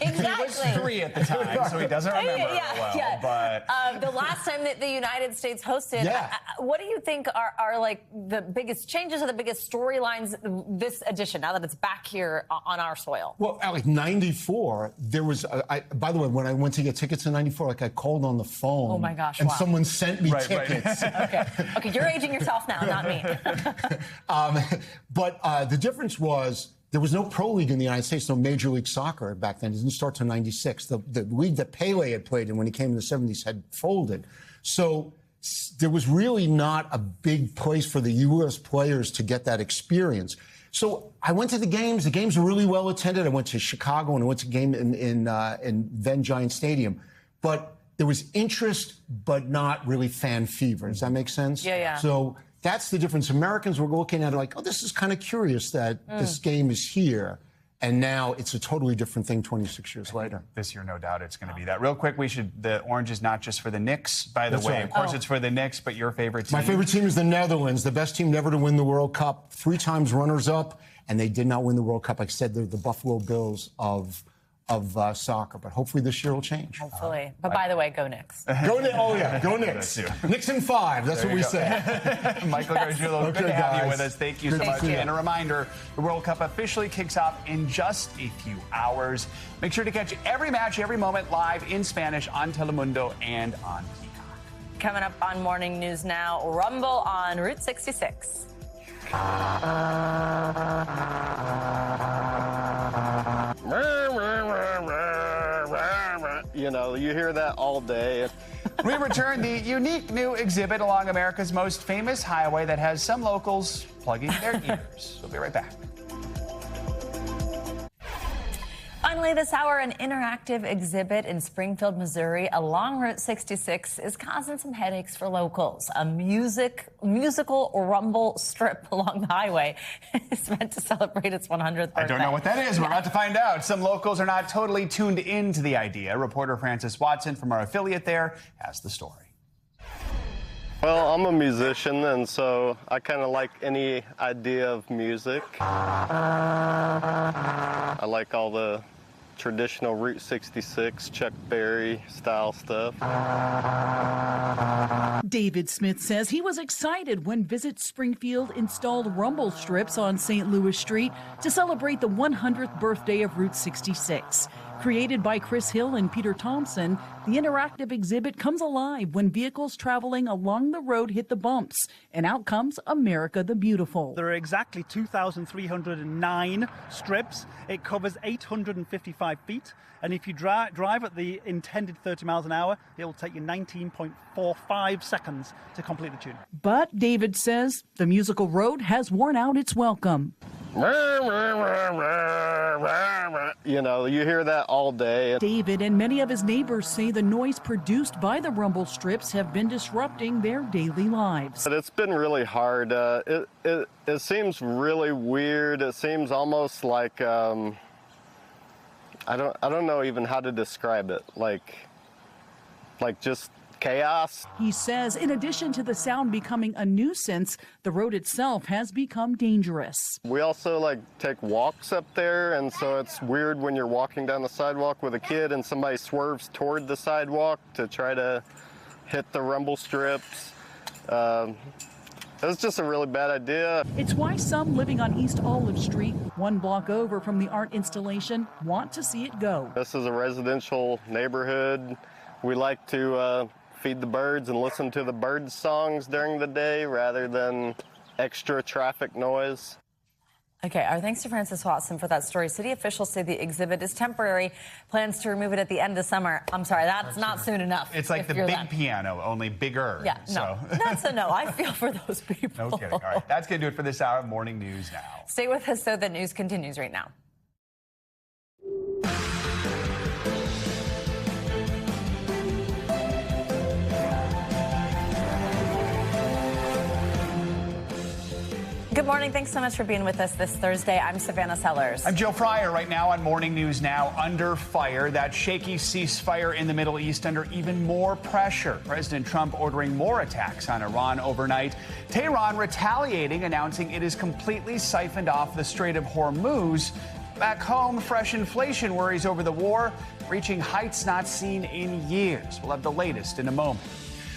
Speaker 1: Exactly.
Speaker 3: He was 3 at the time, so he doesn't remember well. But
Speaker 1: the last time that the United States hosted, what do you think are like the biggest changes or the biggest storylines this edition, now that it's back here on our soil?
Speaker 26: Well, like '94, there was, by the way, when I went to get tickets in '94, like I called on the phone.
Speaker 1: Oh my gosh,
Speaker 26: and someone sent me tickets.
Speaker 1: Okay, you're aging yourself now, not me.
Speaker 26: But the difference was there was no pro league in the United States, no Major League Soccer back then. It didn't start till '96. The league that Pele had played in when he came in the '70s had folded. So there was really not a big place for the U.S. players to get that experience. So I went to the games. The games were really well attended. I went to Chicago and I went to a game in then Giant Stadium. But there was interest, but not really fan fever. Does that make sense?
Speaker 1: Yeah.
Speaker 26: So that's the difference. Americans were looking at it like, oh, this is kind of curious that this game is here. And now it's a totally different thing 26 years later.
Speaker 3: This year, no doubt, it's going to be that. Real quick, the orange is not just for the Knicks, by the way.
Speaker 26: Right.
Speaker 3: Of course, it's for the Knicks, but your favorite team?
Speaker 26: My favorite team is the Netherlands, the best team never to win the World Cup, 3 times runners-up, and they did not win the World Cup. Like I said, they're the Buffalo Bills of soccer, but hopefully this year will change.
Speaker 1: Hopefully. But by the way, go Knicks.
Speaker 26: Go Knicks. Oh, yeah. Go Knicks. Knicks in 5. That's what we say.
Speaker 3: Michael Gargiulo, good to have you with us. Thank you so much.
Speaker 26: You.
Speaker 3: And a reminder, the World Cup officially kicks off in just a few hours. Make sure to catch every match, every moment live in Spanish on Telemundo and on Peacock.
Speaker 1: Coming up on Morning News Now, Rumble on Route 66.
Speaker 2: You know, you hear that all day.
Speaker 3: We return the unique new exhibit along America's most famous highway that has some locals plugging their ears. We'll be right back.
Speaker 1: Finally this hour, an interactive exhibit in Springfield, Missouri along Route 66 is causing some headaches for locals. A musical rumble strip along the highway is meant to celebrate its 100th birthday.
Speaker 3: I don't know what that is. We're about to find out. Some locals are not totally tuned into the idea. Reporter Francis Watson from our affiliate there has the story.
Speaker 2: Well, I'm a musician, and so I kind of like any idea of music. I like all the traditional Route 66, Chuck Berry style stuff.
Speaker 4: David Smith says he was excited when Visit Springfield installed rumble strips on St. Louis Street to celebrate the 100th birthday of Route 66. Created by Chris Hill and Peter Thompson, the interactive exhibit comes alive when vehicles traveling along the road hit the bumps, and out comes America the Beautiful.
Speaker 5: There are exactly 2,309 strips. It covers 855 feet, and if you drive at the intended 30 miles an hour, it will take you 19.45 seconds to complete the tune.
Speaker 4: But David says the musical road has worn out its welcome.
Speaker 2: You know, you hear that all day.
Speaker 4: David and many of his neighbors say the noise produced by the rumble strips have been disrupting their daily lives.
Speaker 2: But it's been really hard. It seems really weird. It seems almost like I don't know even how to describe it. Like just chaos.
Speaker 4: He says in addition to the sound becoming a nuisance, the road itself has become dangerous.
Speaker 2: We also take walks up there, and so it's weird when you're walking down the sidewalk with a kid and somebody swerves toward the sidewalk to try to hit the rumble strips. It's just a really bad idea.
Speaker 4: It's why some living on East Olive Street, one block over from the art installation, want to see it go.
Speaker 2: This is a residential neighborhood. We like to feed the birds and listen to the bird songs during the day rather than extra traffic noise.
Speaker 1: Okay, our thanks to Francis Watson for that story. City officials say the exhibit is temporary. Plans to remove it at the end of summer. I'm sorry, that's not soon enough.
Speaker 3: It's like the big piano, only bigger.
Speaker 1: Yeah, no, that's a no. I feel for those people.
Speaker 3: No kidding. All right, that's going to do it for this hour of Morning News Now.
Speaker 1: Stay with us, so the news continues right now. Good morning. Thanks so much for being with us this Thursday. I'm Savannah Sellers.
Speaker 3: I'm Joe Fryer. Right now on Morning News Now, under fire. That shaky ceasefire in the Middle East under even more pressure. President Trump ordering more attacks on Iran overnight. Tehran retaliating, announcing it has completely siphoned off the Strait of Hormuz. Back home, fresh inflation worries over the war, reaching heights not seen in years. We'll have the latest in a moment.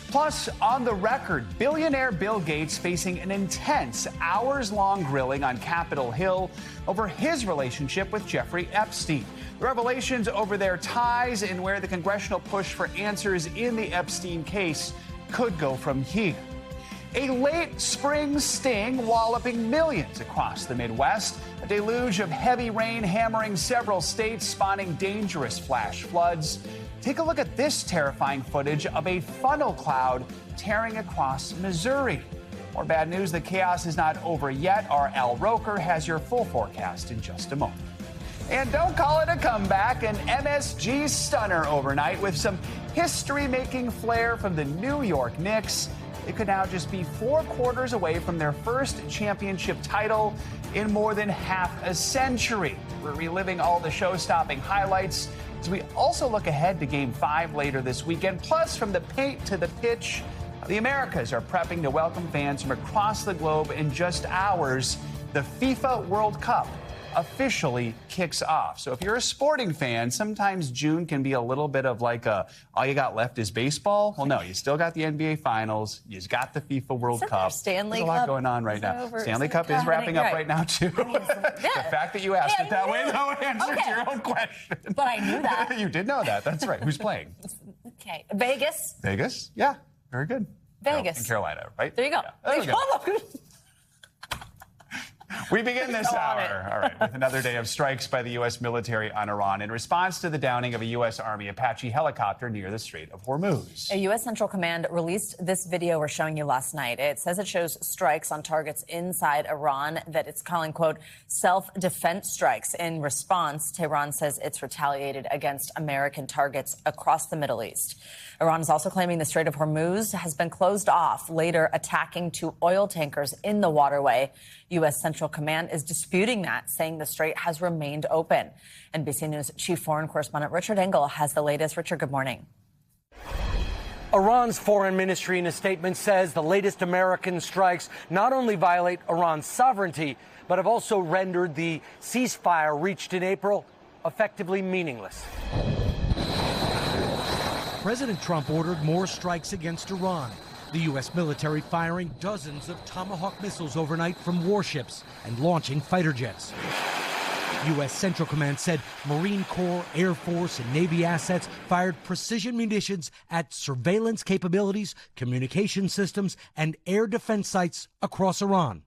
Speaker 3: Plus, on the record, billionaire Bill Gates facing an intense hours-long grilling on Capitol Hill over his relationship with Jeffrey Epstein. The revelations over their ties and where the congressional push for answers in the Epstein case could go from here. A late spring sting walloping millions across the Midwest. A deluge of heavy rain hammering several states, spawning dangerous flash floods. Take a look at this terrifying footage of a funnel cloud tearing across Missouri. More bad news, the chaos is not over yet. Our Al Roker has your full forecast in just a moment. And don't call it a comeback, an MSG stunner overnight with some history-making flair from the New York Knicks. They could now just be 4 quarters away from their first championship title in more than half a century. We're reliving all the show-stopping highlights as we also look ahead to Game 5 later this weekend. Plus, from the paint to the pitch, the Americas are prepping to welcome fans from across the globe in just hours. The FIFA World Cup officially kicks off. So if you're a sporting fan, sometimes June can be a little bit of like all you got left is baseball. Well, no, you still got the NBA Finals. You've got the FIFA World Cup.
Speaker 1: Stanley
Speaker 3: There's a lot going on right now. Stanley Cup is wrapping up right now, too. The fact that you asked it that way, though, answers your own question.
Speaker 1: But I knew that.
Speaker 3: You did know that. That's right. Who's playing?
Speaker 1: Okay. Vegas.
Speaker 3: Vegas? Yeah. Very good.
Speaker 1: Vegas.
Speaker 3: In Carolina, right?
Speaker 1: There you go.
Speaker 3: Yeah. There we go. We begin this hour, all right, with another day of strikes by the U.S. military on Iran in response to the downing of a U.S. Army Apache helicopter near the Strait of Hormuz.
Speaker 1: A U.S. Central Command released this video we're showing you last night. It says it shows strikes on targets inside Iran that it's calling, quote, self-defense strikes. In response, Tehran says it's retaliated against American targets across the Middle East. Iran is also claiming the Strait of Hormuz has been closed off, later attacking 2 oil tankers in the waterway. U.S. Central Command is disputing that, saying the strait has remained open. NBC News Chief Foreign Correspondent Richard Engel has the latest. Richard, good morning.
Speaker 6: Iran's foreign ministry in a statement says the latest American strikes not only violate Iran's sovereignty, but have also rendered the ceasefire reached in April effectively meaningless.
Speaker 7: President Trump ordered more strikes against Iran. The U.S. military firing dozens of Tomahawk missiles overnight from warships and launching fighter jets. U.S. Central Command said Marine Corps, Air Force, and Navy assets fired precision munitions at surveillance capabilities, communication systems, and air defense sites across Iran.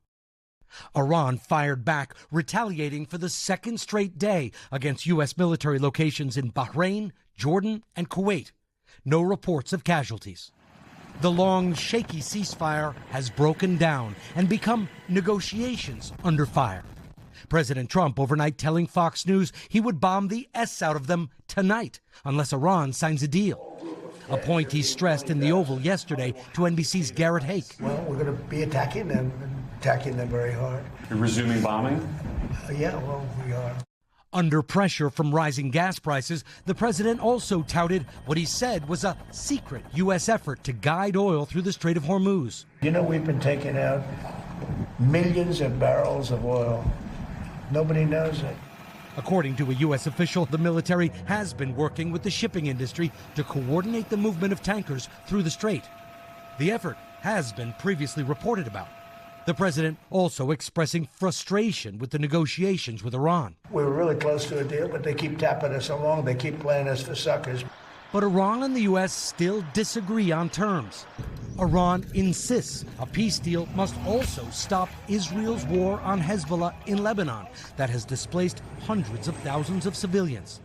Speaker 7: Iran fired back, retaliating for the second straight day against U.S. military locations in Bahrain, Jordan, and Kuwait. No reports of casualties. The long, shaky ceasefire has broken down and become negotiations under fire. President Trump overnight telling Fox News he would bomb the S out of them tonight unless Iran signs a deal. A point he stressed in the Oval yesterday to NBC's Garrett Hake.
Speaker 9: Well, we're going to be attacking them very hard.
Speaker 10: You're resuming bombing?
Speaker 9: Yeah, well, we are.
Speaker 7: Under pressure from rising gas prices, the president also touted what he said was a secret U.S. effort to guide oil through the Strait of Hormuz.
Speaker 9: You know, we've been taking out millions of barrels of oil. Nobody knows it.
Speaker 7: According to a U.S. official, the military has been working with the shipping industry to coordinate the movement of tankers through the strait. The effort has been previously reported about. The president also expressing frustration with the negotiations with Iran.
Speaker 9: We were really close to a deal, but they keep tapping us along. They keep playing us for suckers.
Speaker 7: But Iran and the U.S. still disagree on terms. Iran insists a peace deal must also stop Israel's war on Hezbollah in Lebanon that has displaced hundreds of thousands of civilians.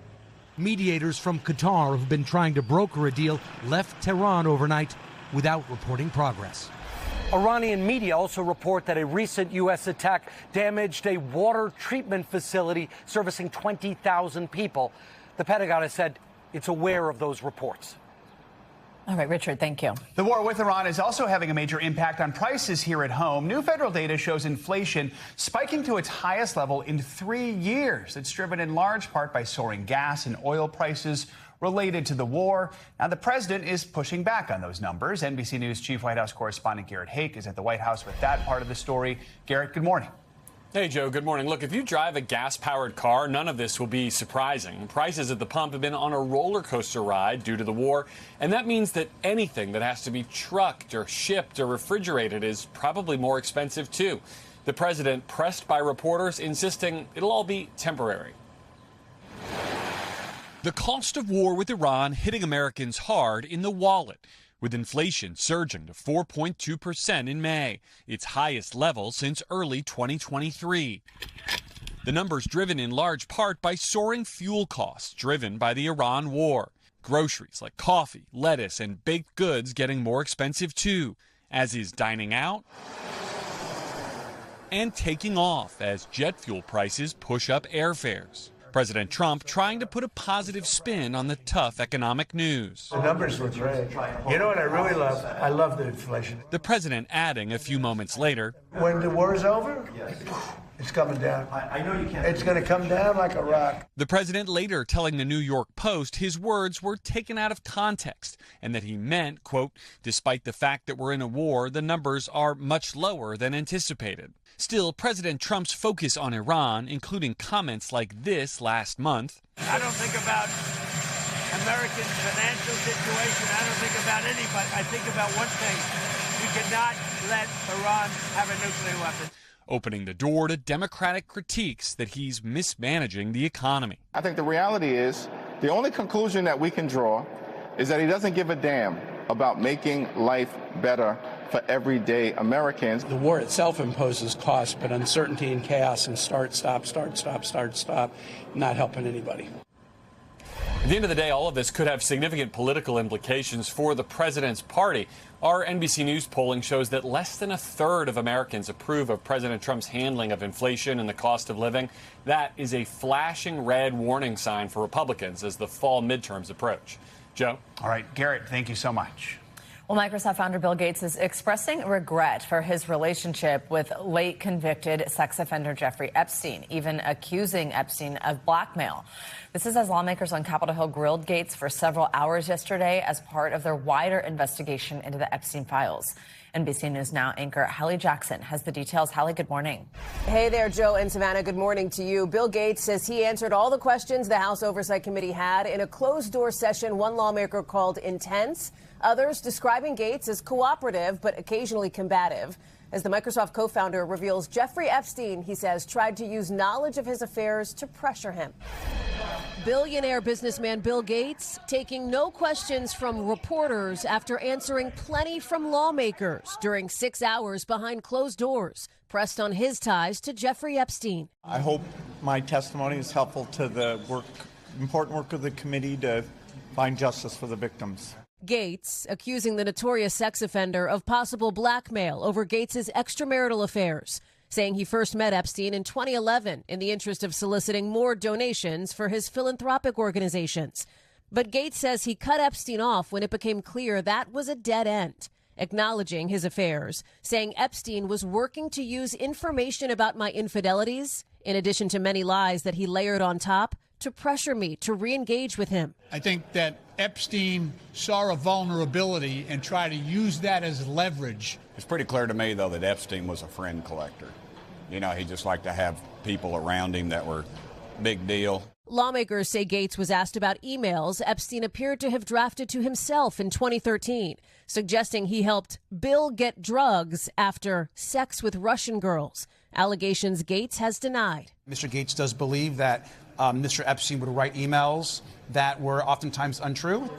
Speaker 7: Mediators from Qatar who've been trying to broker a deal left Tehran overnight without reporting progress.
Speaker 6: Iranian media also report that a recent U.S. attack damaged a water treatment facility servicing 20,000 people. The Pentagon has said it's aware of those reports.
Speaker 1: All right, Richard, thank you.
Speaker 3: The war with Iran is also having a major impact on prices here at home. New federal data shows inflation spiking to its highest level in 3 years. It's driven in large part by soaring gas and oil prices related to the war. Now, the president is pushing back on those numbers. NBC News Chief White House correspondent Garrett Hake is at the White House with that part of the story. Garrett, good morning.
Speaker 11: Hey, Joe, good morning. Look, if you drive a gas-powered car, none of this will be surprising. Prices at the pump have been on a roller coaster ride due to the war, and that means that anything that has to be trucked or shipped or refrigerated is probably more expensive, too. The president, pressed by reporters, insisting it'll all be temporary. The cost of war with Iran hitting Americans hard in the wallet, with inflation surging to 4.2% in May, its highest level since early 2023. The numbers driven in large part by soaring fuel costs driven by the Iran war. Groceries like coffee, lettuce, and baked goods getting more expensive too, as is dining out and taking off as jet fuel prices push up airfares. President Trump trying to put a positive spin on the tough economic news.
Speaker 9: The numbers were great. You know what I really love? I love the inflation.
Speaker 11: The president adding a few moments later,
Speaker 9: when the war is over, it's coming down. I know you can't. It's going to come down like a rock.
Speaker 11: The president later telling the New York Post his words were taken out of context and that he meant, quote, despite the fact that we're in a war, the numbers are much lower than anticipated. Still, President Trump's focus on Iran, including comments like this last month.
Speaker 9: I don't think about American financial situation. I don't think about anybody. I think about one thing. We cannot let Iran have a nuclear weapon.
Speaker 11: Opening the door to Democratic critiques that he's mismanaging the economy.
Speaker 12: I think the reality is the only conclusion that we can draw is that he doesn't give a damn about making life better for everyday Americans.
Speaker 13: The war itself imposes costs, but uncertainty and chaos and start, stop, not helping anybody.
Speaker 11: At the end of the day, all of this could have significant political implications for the president's party. Our NBC News polling shows that less than a third of Americans approve of President Trump's handling of inflation and the cost of living. That is a flashing red warning sign for Republicans as the fall midterms approach. Joe?
Speaker 3: All right, Garrett, thank you so much.
Speaker 1: Well, Microsoft founder Bill Gates is expressing regret for his relationship with late convicted sex offender Jeffrey Epstein, even accusing Epstein of blackmail. This is as lawmakers on Capitol Hill grilled Gates for several hours yesterday as part of their wider investigation into the Epstein files. NBC News Now anchor Hallie Jackson has the details. Hallie, good morning.
Speaker 15: Hey there, Joe and Savannah. Good morning to you. Bill Gates says he answered all the questions the House Oversight Committee had in a closed-door session one lawmaker called intense, others describing Gates as cooperative but occasionally combative. as the Microsoft co-founder reveals Jeffrey Epstein, he says, tried to use knowledge of his affairs to pressure him. Billionaire businessman Bill Gates taking no questions from reporters after answering plenty from lawmakers during 6 hours behind closed doors, pressed on his ties to Jeffrey Epstein.
Speaker 10: I hope my testimony is helpful to the important work of the committee to find justice for the victims.
Speaker 15: Gates accusing the notorious sex offender of possible blackmail over Gates's extramarital affairs, saying he first met Epstein in 2011 in the interest of soliciting more donations for his philanthropic organizations. But Gates says he cut Epstein off when it became clear that was a dead end, acknowledging his affairs, saying Epstein was working to use information about my infidelities, in addition to many lies that he layered on top, to pressure me to re-engage with him.
Speaker 14: I think that Epstein saw a vulnerability and tried to use that as leverage.
Speaker 16: It's pretty clear to me, though, that Epstein was a friend collector. You know, he just liked to have people around him that were big deal.
Speaker 15: Lawmakers say Gates was asked about emails Epstein appeared to have drafted to himself in 2013, suggesting he helped Bill get drugs after sex with Russian girls, allegations Gates has denied.
Speaker 17: Mr. Gates does believe that Mr. Epstein would write emails that were oftentimes untrue.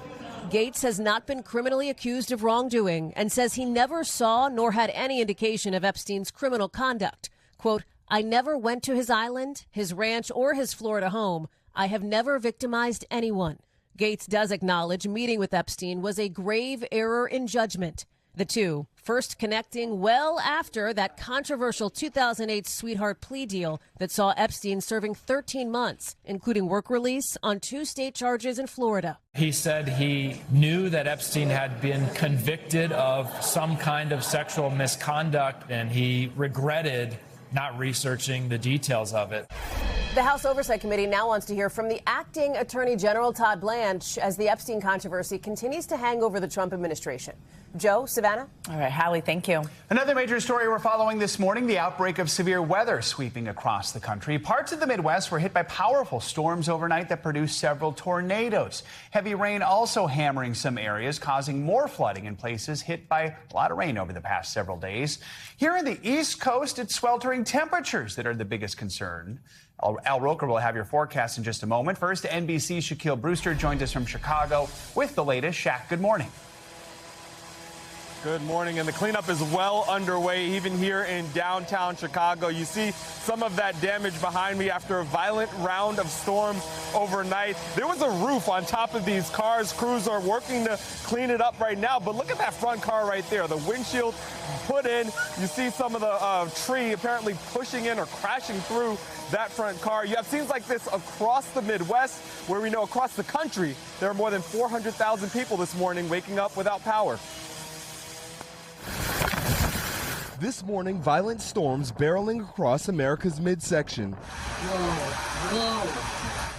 Speaker 15: Gates has not been criminally accused of wrongdoing and says he never saw nor had any indication of Epstein's criminal conduct. Quote, I never went to his island, his ranch, or his Florida home. I have never victimized anyone. Gates does acknowledge meeting with Epstein was a grave error in judgment. The two first connecting well after that controversial 2008 sweetheart plea deal that saw Epstein serving 13 months, including work release on 2 state charges in Florida.
Speaker 18: He said he knew that Epstein had been convicted of some kind of sexual misconduct, and he regretted not researching the details of it.
Speaker 15: The House Oversight Committee now wants to hear from the acting Attorney General Todd Blanche as the Epstein controversy continues to hang over the Trump administration. Joe, Savannah?
Speaker 1: All right, Hallie, thank you.
Speaker 3: Another major story we're following this morning, the outbreak of severe weather sweeping across the country. Parts of the Midwest were hit by powerful storms overnight that produced several tornadoes. Heavy rain also hammering some areas, causing more flooding in places hit by a lot of rain over the past several days. Here in the East Coast, it's sweltering temperatures that are the biggest concern. Al Roker will have your forecast in just a moment. First, NBC's Shaquille Brewster joins us from Chicago with the latest. Shaq, good morning.
Speaker 19: Good morning, and the cleanup is well underway, even here in downtown Chicago. You see some of that damage behind me after a violent round of storms overnight. There was a roof on top of these cars. Crews are working to clean it up right now, but look at that front car right there. The windshield put in. You see some of the tree apparently pushing in or crashing through that front car. You have scenes like this across the Midwest, where we know across the country there are more than 400,000 people this morning waking up without power.
Speaker 27: This morning, violent storms barreling across America's midsection,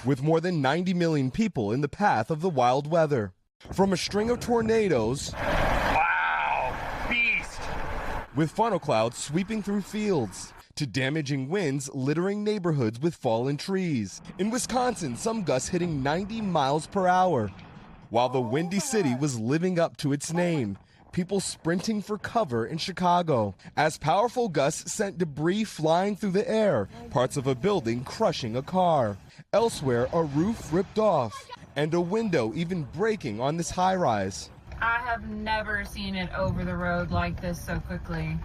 Speaker 27: with more than 90 million people in the path of the wild weather. From a string of tornadoes,
Speaker 9: Wow, beast!
Speaker 27: with funnel clouds sweeping through fields, to damaging winds littering neighborhoods with fallen trees. In Wisconsin, some gusts hitting 90 miles per hour, while the Windy City was living up to its name. People sprinting for cover in Chicago as powerful gusts sent debris flying through the air, parts of a building crushing a car. Elsewhere, a roof ripped off and a window even breaking on this high-rise.
Speaker 28: I have never seen it over the road like this so quickly.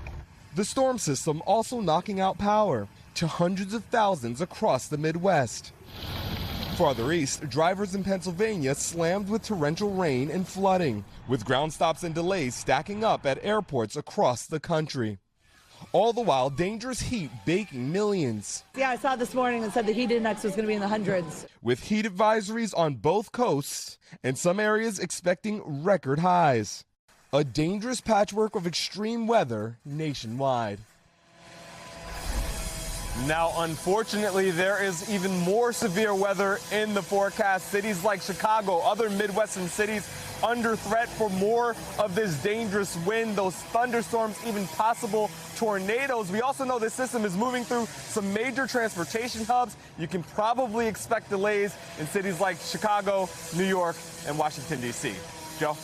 Speaker 27: The storm system also knocking out power to hundreds of thousands across the Midwest. Farther east, drivers in Pennsylvania slammed with torrential rain and flooding, with ground stops and delays stacking up at airports across the country. All the while, dangerous heat baking millions.
Speaker 29: Yeah, I saw this morning that said the heat index was going to be in the hundreds.
Speaker 27: With heat advisories on both coasts and some areas expecting record highs. A dangerous patchwork of extreme weather nationwide.
Speaker 19: Now, unfortunately, there is even more severe weather in the forecast. Cities like Chicago, other Midwestern cities under threat for more of this dangerous wind, those thunderstorms, even possible tornadoes. We also know this system is moving through some major transportation hubs. You can probably expect delays in cities like Chicago, New York, and Washington, D.C. Joe?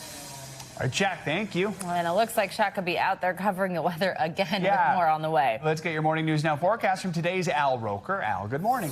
Speaker 3: All right, Jack, thank you.
Speaker 1: And it looks like Shaq could be out there covering the weather again with more on the way.
Speaker 3: Let's get your morning news now. Forecast from today's Al Roker. Al, good morning.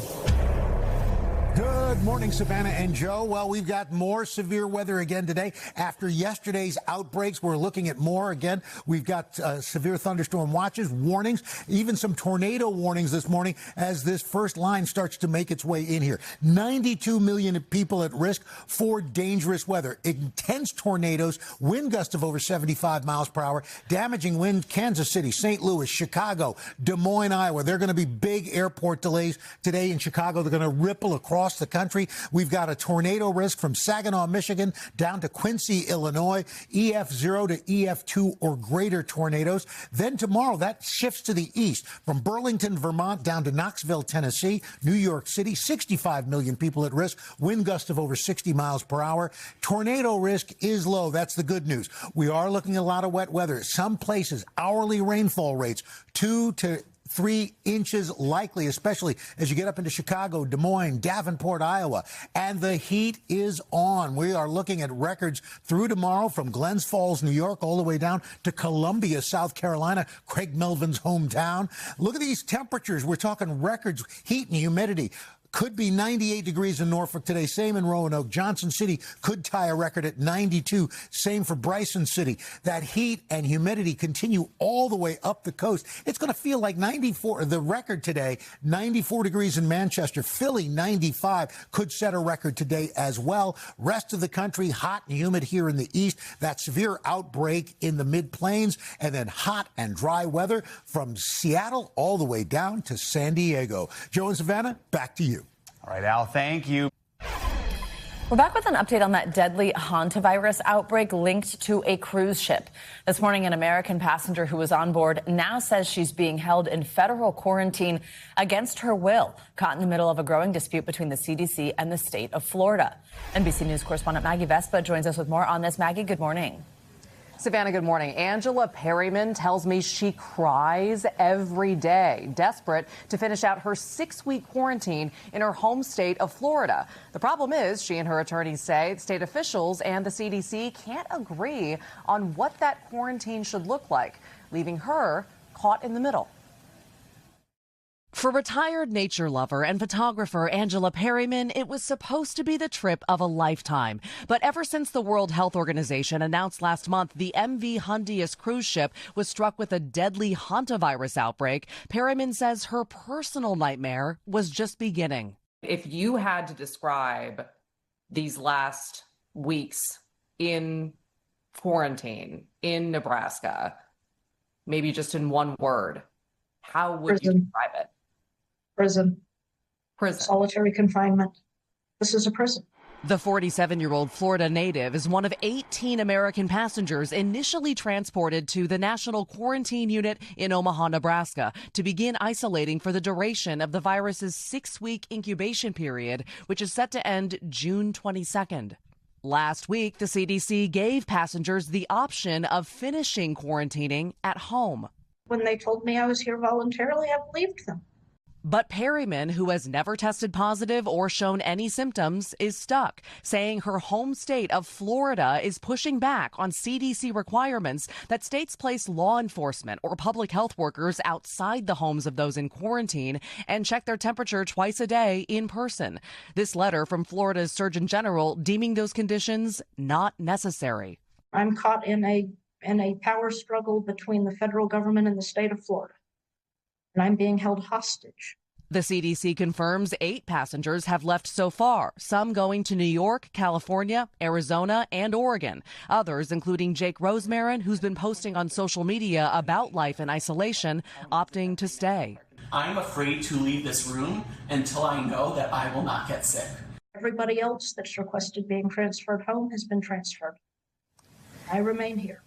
Speaker 5: Good morning, Savannah and Joe. Well, we've got more severe weather again today. After yesterday's outbreaks, we're looking at more again. We've got severe thunderstorm watches, warnings, even some tornado warnings this morning as this first line starts to make its way in here. 92 million people at risk for dangerous weather. Intense tornadoes, wind gusts of over 75 miles per hour, damaging wind, Kansas City, St. Louis, Chicago, Des Moines, Iowa. There are going to be big airport delays today in Chicago. They're going to ripple across the country. We've got a tornado risk from Saginaw, Michigan, down to Quincy, Illinois, EF0 to EF2 or greater tornadoes. Then tomorrow, that shifts to the east, from Burlington, Vermont, down to Knoxville, Tennessee, New York City, 65 million people at risk, wind gusts of over 60 miles per hour. Tornado risk is low. That's the good news. We are looking at a lot of wet weather. Some places, hourly rainfall rates, 2 to 3 inches likely, especially as you get up into Chicago, Des Moines, Davenport, Iowa. And the heat is on. We are looking at records through tomorrow from Glens Falls, New York, all the way down to Columbia, South Carolina, Craig Melvin's hometown. Look at these temperatures. We're talking records, heat and humidity. Could be 98 degrees in Norfolk today. Same in Roanoke. Johnson City could tie a record at 92. Same for Bryson City. That heat and humidity continue all the way up the coast. It's going to feel like 94. The record today, 94 degrees in Manchester. Philly, 95. Could set a record today as well. Rest of the country, hot and humid here in the east. That severe outbreak in the mid-plains. And then hot and dry weather from Seattle all the way down to San Diego. Joe and Savannah, back to you.
Speaker 3: All right, Al, thank you.
Speaker 1: We're back with an update on that deadly hantavirus outbreak linked to a cruise ship. This morning, an American passenger who was on board now says she's being held in federal quarantine against her will, caught in the middle of a growing dispute between the CDC and the state of Florida. NBC News correspondent Maggie Vespa joins us with more on this. Maggie, good morning.
Speaker 8: Savannah, good morning. Angela Perryman tells me she cries every day, desperate to finish out her 6-week quarantine in her home state of Florida. The problem is, she and her attorneys say state officials and the CDC can't agree on what that quarantine should look like, leaving her caught in the middle.
Speaker 20: For retired nature lover and photographer Angela Perryman, it was supposed to be the trip of a lifetime. But ever since the World Health Organization announced last month the MV Hondius cruise ship was struck with a deadly hantavirus outbreak, Perryman says her personal nightmare was just beginning.
Speaker 21: If you had to describe these last weeks in quarantine in Nebraska, maybe just in one word, how would you describe it?
Speaker 22: Prison. Solitary confinement. This is a prison.
Speaker 20: The 47-year-old Florida native is one of 18 American passengers initially transported to the National Quarantine Unit in Omaha, Nebraska, to begin isolating for the duration of the virus's 6-week incubation period, which is set to end June 22nd. Last week, the CDC gave passengers the option of finishing quarantining at home.
Speaker 22: When they told me I was here voluntarily, I believed them.
Speaker 20: But Perryman, who has never tested positive or shown any symptoms, is stuck, saying her home state of Florida is pushing back on CDC requirements that states place law enforcement or public health workers outside the homes of those in quarantine and check their temperature twice a day in person. This letter from Florida's Surgeon General deeming those conditions not necessary.
Speaker 22: I'm caught in a power struggle between the federal government and the state of Florida, and I'm being held hostage.
Speaker 20: The CDC confirms 8 passengers have left so far, some going to New York, California, Arizona, and Oregon. Others, including Jake Rosemarin, who's been posting on social media about life in isolation, opting to stay.
Speaker 23: I'm afraid to leave this room until I know that I will not get sick.
Speaker 22: Everybody else that's requested being transferred home has been transferred. I remain here.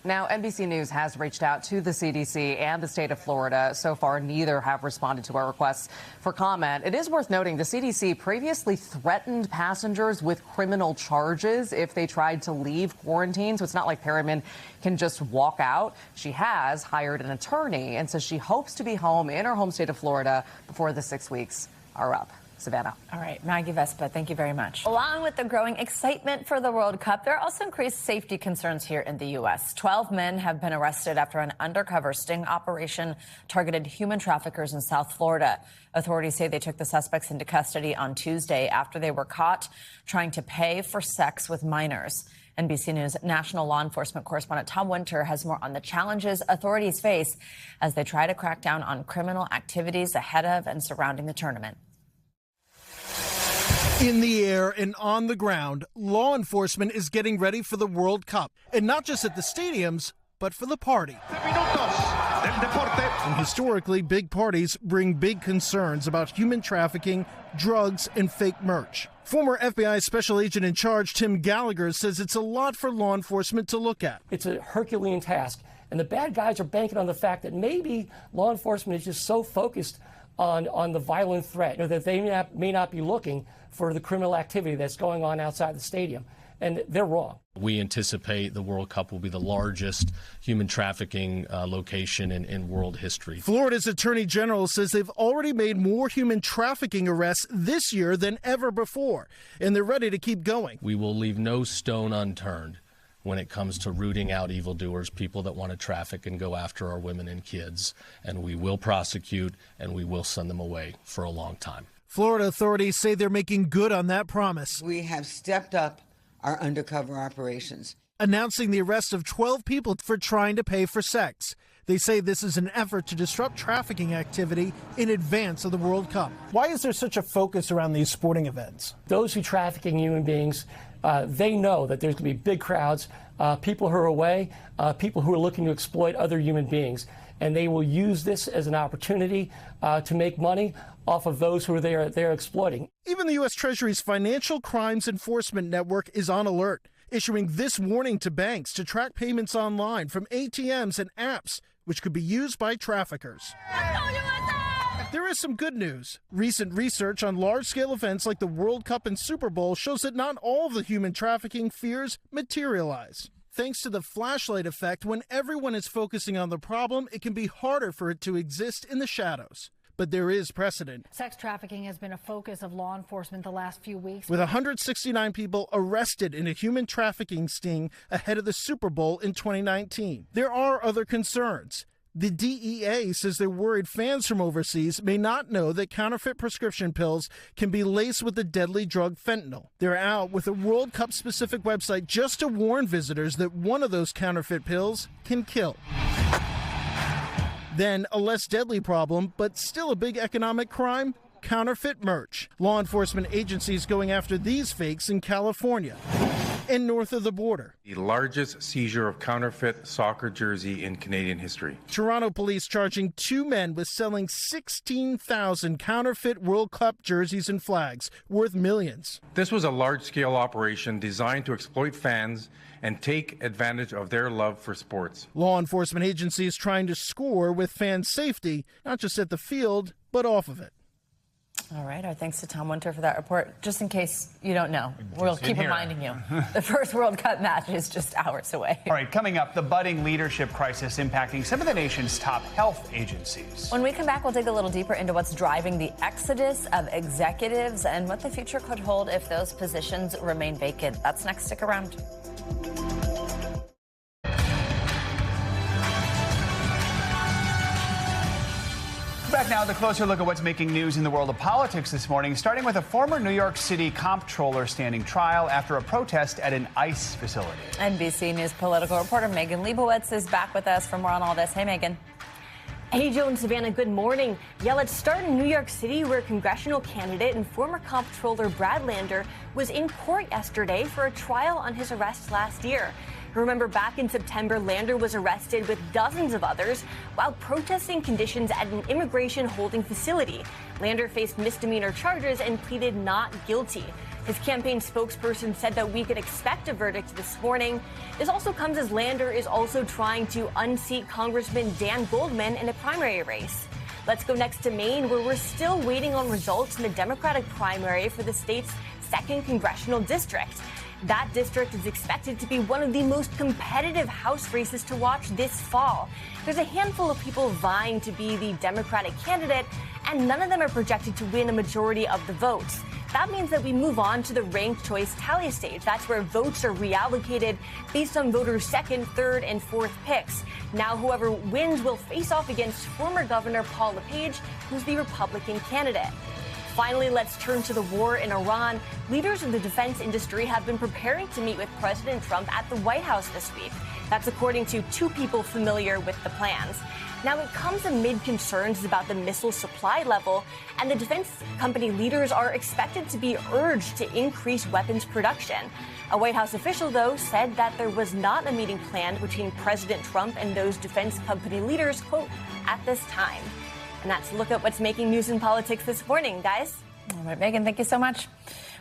Speaker 8: Now, NBC News has reached out to the CDC and the state of Florida. So far, neither have responded to our requests for comment. It is worth noting the CDC previously threatened passengers with criminal charges if they tried to leave quarantine. So it's not like Perryman can just walk out. She has hired an attorney and says she hopes to be home in her home state of Florida before the 6 weeks are up. Savannah.
Speaker 1: All right, Maggie Vespa, thank you very much. Along with the growing excitement for the World Cup, there are also increased safety concerns here in the U.S. 12 men have been arrested after an undercover sting operation targeted human traffickers in South Florida. Authorities say they took the suspects into custody on Tuesday after they were caught trying to pay for sex with minors. NBC News national law enforcement correspondent Tom Winter has more on the challenges authorities face as they try to crack down on criminal activities ahead of and surrounding the tournament.
Speaker 2: In the air and on the ground, law enforcement is getting ready for the World Cup. And not just at the stadiums, but for the party. And historically, big parties bring big concerns about human trafficking, drugs, and fake merch. Former FBI Special Agent in Charge Tim Gallagher says it's a lot for law enforcement to look at.
Speaker 4: It's a Herculean task, and the bad guys are banking on the fact that maybe law enforcement is just so focused on the violent threat, or that they may not be looking for the criminal activity that's going on outside the stadium. And they're wrong.
Speaker 6: We anticipate the World Cup will be the largest human trafficking location in world history.
Speaker 2: Florida's Attorney General says they've already made more human trafficking arrests this year than ever before, and they're ready to keep going.
Speaker 6: We will leave no stone unturned when it comes to rooting out evildoers, people that want to traffic and go after our women and kids. And we will prosecute, and we will send them away for a long time.
Speaker 2: Florida authorities say they're making good on that promise.
Speaker 7: We have stepped up our undercover operations,
Speaker 2: announcing the arrest of 12 people for trying to pay for sex. They say this is an effort to disrupt trafficking activity in advance of the World Cup. Why is there such a focus around these sporting events?
Speaker 4: Those who traffic in human beings, they know that there's going to be big crowds, people who are away, people who are looking to exploit other human beings. And they will use this as an opportunity to make money off of those who are they're exploiting.
Speaker 2: Even the U.S. Treasury's Financial Crimes Enforcement Network is on alert, issuing this warning to banks to track payments online from ATMs and apps, which could be used by traffickers. There is some good news. Recent research on large-scale events like the World Cup and Super Bowl shows that not all of the human trafficking fears materialize. Thanks to the flashlight effect, when everyone is focusing on the problem, it can be harder for it to exist in the shadows. But there is precedent.
Speaker 12: Sex trafficking has been a focus of law enforcement the last few weeks.
Speaker 2: With 169 people arrested in a human trafficking sting ahead of the Super Bowl in 2019. There are other concerns. The DEA says they're worried fans from overseas may not know that counterfeit prescription pills can be laced with the deadly drug fentanyl. They're out with a World Cup-specific website just to warn visitors that one of those counterfeit pills can kill. Then, a less deadly problem, but still a big economic crime, counterfeit merch. Law enforcement agencies going after these fakes in California and north of the border.
Speaker 13: The largest seizure of counterfeit soccer jersey in Canadian history.
Speaker 2: Toronto police charging 2 men with selling 16,000 counterfeit World Cup jerseys and flags worth millions.
Speaker 13: This was a large-scale operation designed to exploit fans and take advantage of their love for sports.
Speaker 2: Law enforcement agencies trying to score with fan safety, not just at the field, but off of it.
Speaker 1: All right, our thanks to Tom Winter for that report. Just in case you don't know, we'll keep reminding you. The first World Cup match is just hours away.
Speaker 3: All right, coming up, the budding leadership crisis impacting some of the nation's top health agencies.
Speaker 1: When we come back, we'll dig a little deeper into what's driving the exodus of executives and what the future could hold if those positions remain vacant. That's next. Stick around.
Speaker 3: Back now, the closer look at what's making news in the world of politics this morning, starting with a former New York City comptroller standing trial after a protest at an ICE facility.
Speaker 1: NBC News political reporter Megan Leibowitz is back with us for more on all this. Hey, Megan.
Speaker 24: Hey, Joe and Savannah, good morning. Yeah, let's start in New York City, where congressional candidate and former comptroller Brad Lander was in court yesterday for a trial on his arrest last year. Remember, back in September, Lander was arrested with dozens of others while protesting conditions at an immigration holding facility. Lander faced misdemeanor charges and pleaded not guilty. His campaign spokesperson said that we could expect a verdict this morning. This also comes as Lander is also trying to unseat Congressman Dan Goldman in a primary race. Let's go next to Maine, where we're still waiting on results in the Democratic primary for the state's 2nd congressional district. That district is expected to be one of the most competitive House races to watch this fall. There's a handful of people vying to be the Democratic candidate, and none of them are projected to win a majority of the votes. That means that we move on to the ranked choice tally stage. That's where votes are reallocated based on voters' second, third, and fourth picks. Now, whoever wins will face off against former Governor Paul LePage, who's the Republican candidate. Finally, let's turn to the war in Iran. Leaders of the defense industry have been preparing to meet with President Trump at the White House this week. That's according to two people familiar with the plans. Now, it comes amid concerns about the missile supply level, and the defense company leaders are expected to be urged to increase weapons production. A White House official, though, said that there was not a meeting planned between President Trump and those defense company leaders, quote, at this time. And that's a look at what's making news in politics this morning, guys.
Speaker 1: All right, Megan, thank you so much.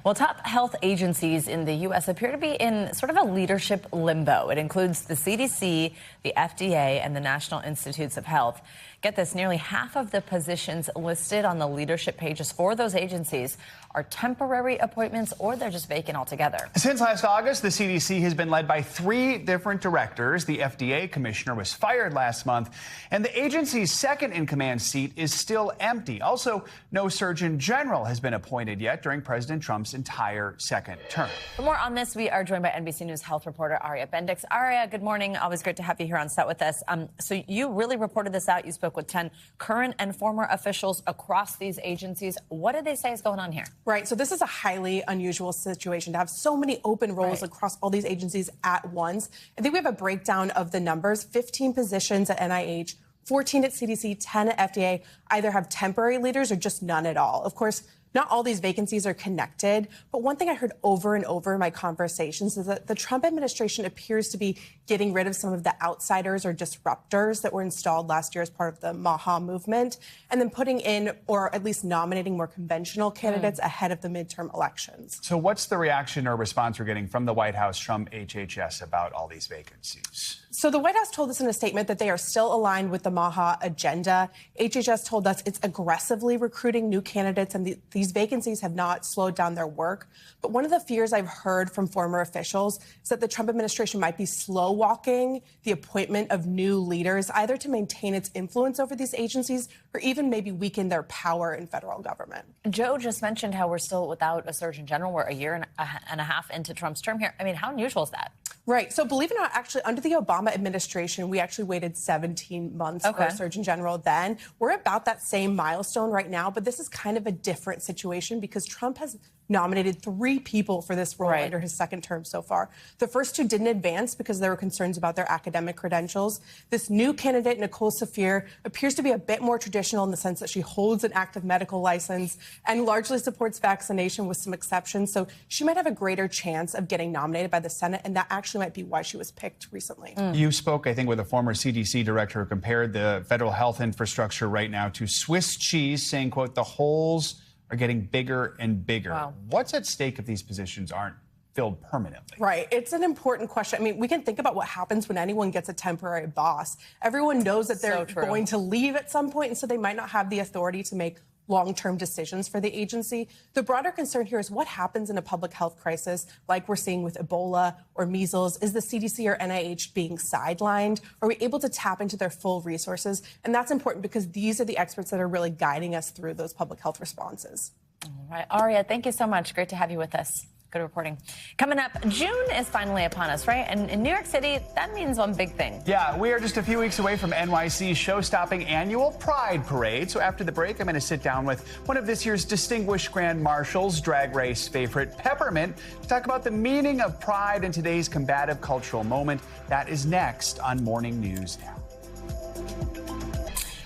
Speaker 1: Well, top health agencies in the U.S. appear to be in sort of a leadership limbo. It includes the CDC, the FDA, and the National Institutes of Health. Get this, nearly half of the positions listed on the leadership pages for those agencies are temporary appointments or they're just vacant altogether.
Speaker 3: Since last August, the CDC has been led by 3 different directors. The FDA commissioner was fired last month, and the agency's second-in-command seat is still empty. Also, no surgeon general has been appointed yet during President Trump's entire second term.
Speaker 1: For more on this, we are joined by NBC News health reporter Aria Bendix. Aria, good morning. Always great to have you here on set with us. So you really reported this out. You spoke with 10 current and former officials across these agencies. What did they say is going on here?
Speaker 10: Right. So this is a highly unusual situation to have so many open roles across all these agencies at once. I think we have a breakdown of the numbers. 15 positions at NIH, 14 at CDC, 10 at FDA either have temporary leaders or just none at all. Of course, not all these vacancies are connected, but one thing I heard over and over in my conversations is that the Trump administration appears to be getting rid of some of the outsiders or disruptors that were installed last year as part of the MAHA movement, and then putting in, or at least nominating, more conventional candidates ahead of the midterm elections.
Speaker 3: So what's the reaction or response we're getting from the White House, from HHS, about all these vacancies?
Speaker 10: So the White House told us in a statement that they are still aligned with the MAHA agenda. HHS told us it's aggressively recruiting new candidates, and these vacancies have not slowed down their work. But one of the fears I've heard from former officials is that the Trump administration might be slow walking the appointment of new leaders, either to maintain its influence over these agencies or even maybe weaken their power in federal government.
Speaker 1: Joe just mentioned how we're still without a surgeon general. We're a year and a half into Trump's term here. I mean, how unusual is that?
Speaker 10: Right. So believe it or not, actually, under the Obama administration, we actually waited 17 months for a surgeon general then. We're about that same milestone right now, but this is kind of a different situation because Trump has nominated 3 people for this role under his second term so far. The first 2 didn't advance because there were concerns about their academic credentials. This new candidate, Nicole Saphir, appears to be a bit more traditional in the sense that she holds an active medical license and largely supports vaccination with some exceptions. So she might have a greater chance of getting nominated by the Senate, and that actually might be why she was picked recently.
Speaker 3: You spoke, I think, with a former CDC director who compared the federal health infrastructure right now to Swiss cheese, saying, quote, the holes are getting bigger and bigger. Wow. What's at stake if these positions aren't filled permanently?
Speaker 10: Right. It's an important question. I mean, we can think about what happens when anyone gets a temporary boss. Everyone knows that they're going to leave at some point, and so they might not have the authority to make long-term decisions for the agency. The broader concern here is what happens in a public health crisis like we're seeing with Ebola or measles. Is the CDC or NIH being sidelined? Are we able to tap into their full resources? And that's important because these are the experts that are really guiding us through those public health responses.
Speaker 1: All right. Aria, thank you so much. Great to have you with us. Good reporting. Coming up, June is finally upon us, right? And in New York City, that means one big thing.
Speaker 3: Yeah, we are just a few weeks away from NYC's show-stopping annual Pride Parade. So after the break, I'm going to sit down with one of this year's distinguished grand marshals, Drag Race favorite Peppermint, to talk about the meaning of pride in today's combative cultural moment. That is next on Morning News Now.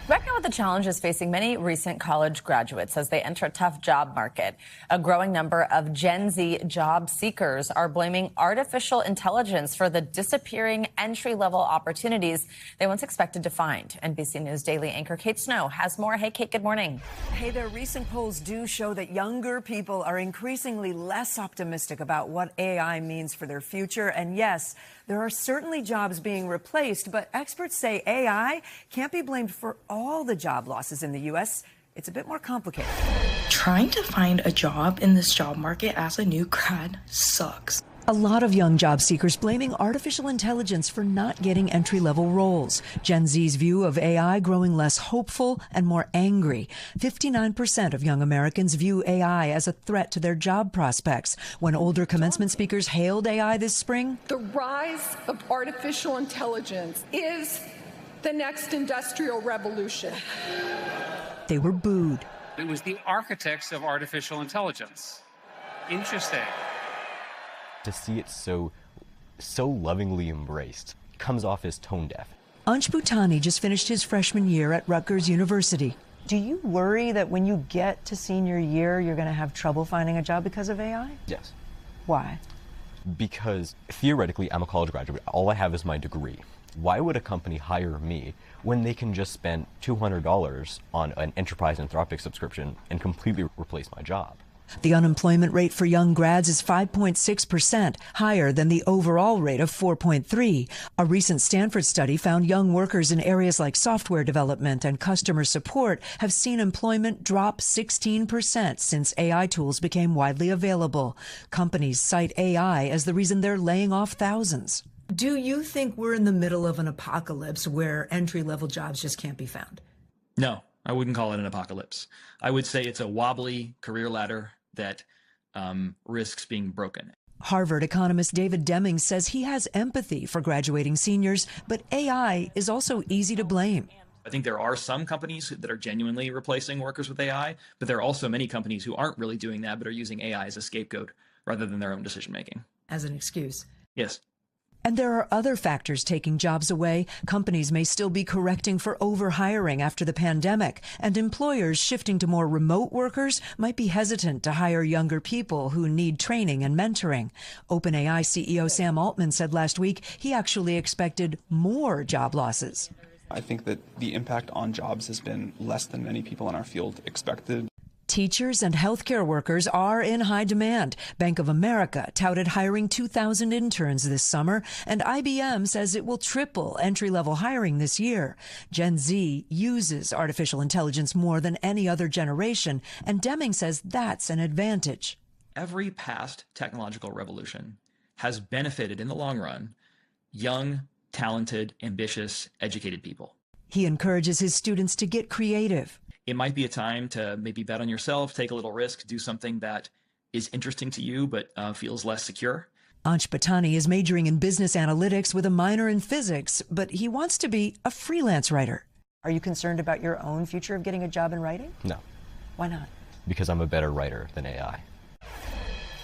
Speaker 1: Back now with the challenges facing many recent college graduates as they enter a tough job market. A growing number of Gen Z job seekers are blaming artificial intelligence for the disappearing entry-level opportunities they once expected to find. NBC News Daily anchor Kate Snow has more. Hey, Kate, good morning.
Speaker 11: Hey there. Recent polls do show that younger people are increasingly less optimistic about what AI means for their future. And yes, there are certainly jobs being replaced, but experts say AI can't be blamed for all the job losses in the U.S. It's a bit more complicated.
Speaker 14: Trying to find a job in this job market as a new grad sucks.
Speaker 9: A lot of young job seekers blaming artificial intelligence for not getting entry-level roles. Gen Z's view of AI growing less hopeful and more angry. 59% of young Americans view AI as a threat to their job prospects. When older commencement speakers hailed AI this spring,
Speaker 14: the rise of artificial intelligence is the next industrial revolution.
Speaker 9: They were booed.
Speaker 15: It was the architects of artificial intelligence. Interesting.
Speaker 16: To see it so lovingly embraced comes off as tone deaf.
Speaker 9: Ansh Bhutani just finished his freshman year at Rutgers University. Do you worry that when you get to senior year, you're going to have trouble finding a job because of AI?
Speaker 16: Yes.
Speaker 9: Why?
Speaker 16: Because theoretically, I'm a college graduate. All I have is my degree. Why would a company hire me when they can just spend $200 on an enterprise Anthropic subscription and completely replace my job?
Speaker 9: The unemployment rate for young grads is 5.6%, higher than the overall rate of 4.3%. A recent Stanford study found young workers in areas like software development and customer support have seen employment drop 16% since AI tools became widely available. Companies cite AI as the reason they're laying off thousands.
Speaker 11: Do you think we're in the middle of an apocalypse where entry-level jobs just can't be found?
Speaker 17: No, I wouldn't call it an apocalypse. I would say it's a wobbly career ladder that risks being broken.
Speaker 9: Harvard economist David Deming says he has empathy for graduating seniors, but AI is also easy to blame.
Speaker 17: I think there are some companies that are genuinely replacing workers with AI, but there are also many companies who aren't really doing that, but are using AI as a scapegoat rather than their own decision making.
Speaker 11: As an excuse.
Speaker 17: Yes.
Speaker 9: And there are other factors taking jobs away. Companies may still be correcting for overhiring after the pandemic, and employers shifting to more remote workers might be hesitant to hire younger people who need training and mentoring. OpenAI CEO Sam Altman said last week he actually expected more job losses.
Speaker 18: I think that the impact on jobs has been less than many people in our field expected.
Speaker 9: Teachers and healthcare workers are in high demand. Bank of America touted hiring 2,000 interns this summer, and IBM says it will triple entry-level hiring this year. Gen Z uses artificial intelligence more than any other generation, and Deming says that's an advantage.
Speaker 17: Every past technological revolution has benefited in the long run young, talented, ambitious, educated people.
Speaker 9: He encourages his students to get creative.
Speaker 17: It might be a time to maybe bet on yourself, take a little risk, do something that is interesting to you but feels less secure.
Speaker 9: Ansh Bhutani is majoring in business analytics with a minor in physics, but he wants to be a freelance writer. Are you concerned about your own future of getting a job in writing?
Speaker 16: No.
Speaker 9: Why not?
Speaker 16: Because I'm a better writer than AI.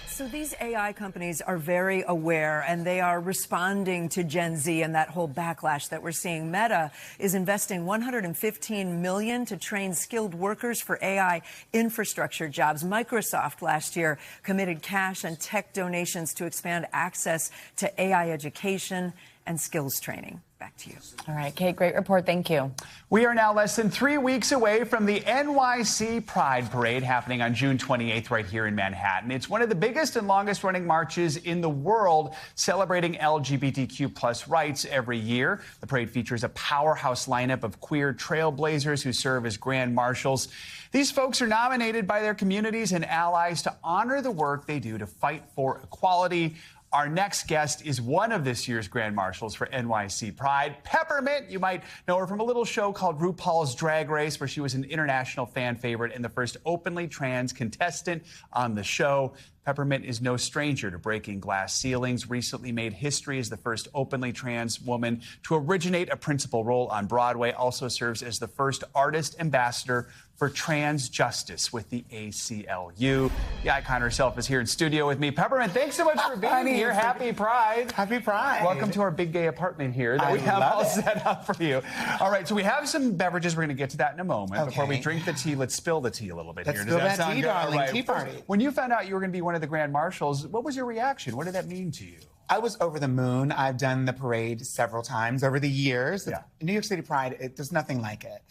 Speaker 11: So these AI companies are very aware, and they are responding to Gen Z and that whole backlash that we're seeing. Meta is investing $115 million to train skilled workers for AI infrastructure jobs. Microsoft last year committed cash and tech donations to expand access to AI education and skills training. Back to you.
Speaker 1: All right, Kate, great report. Thank you.
Speaker 3: We are now less than 3 weeks away from the NYC Pride Parade happening on June 28th right here in Manhattan. It's one of the biggest and longest running marches in the world celebrating LGBTQ plus rights every year. The parade features a powerhouse lineup of queer trailblazers who serve as grand marshals. These folks are nominated by their communities and allies to honor the work they do to fight for equality. Our next guest is one of this year's Grand Marshals for NYC Pride, Peppermint. You might know her from a little show called RuPaul's Drag Race, where she was an international fan favorite and the first openly trans contestant on the show. Peppermint is no stranger to breaking glass ceilings, recently made history as the first openly trans woman to originate a principal role on Broadway, also serves as the first artist ambassador for trans justice with the ACLU. The icon herself is here in studio with me. Peppermint, thanks so much for being here. Happy Pride.
Speaker 25: Happy Pride.
Speaker 3: Welcome to our big gay apartment here that we have all set up for you. All right, so we have some beverages. We're going to get to that in a moment. Okay. Before we drink the tea, let's spill the tea a little bit here.
Speaker 25: Does that sound
Speaker 3: tea,
Speaker 25: good? Darling.
Speaker 3: Right.
Speaker 25: Tea party.
Speaker 3: When you found out you were going to be one of the Grand Marshals, what was your reaction? What did that mean to you?
Speaker 25: I was over the moon. I've done the parade several times over the years. Yeah. New York City Pride, there's nothing like it.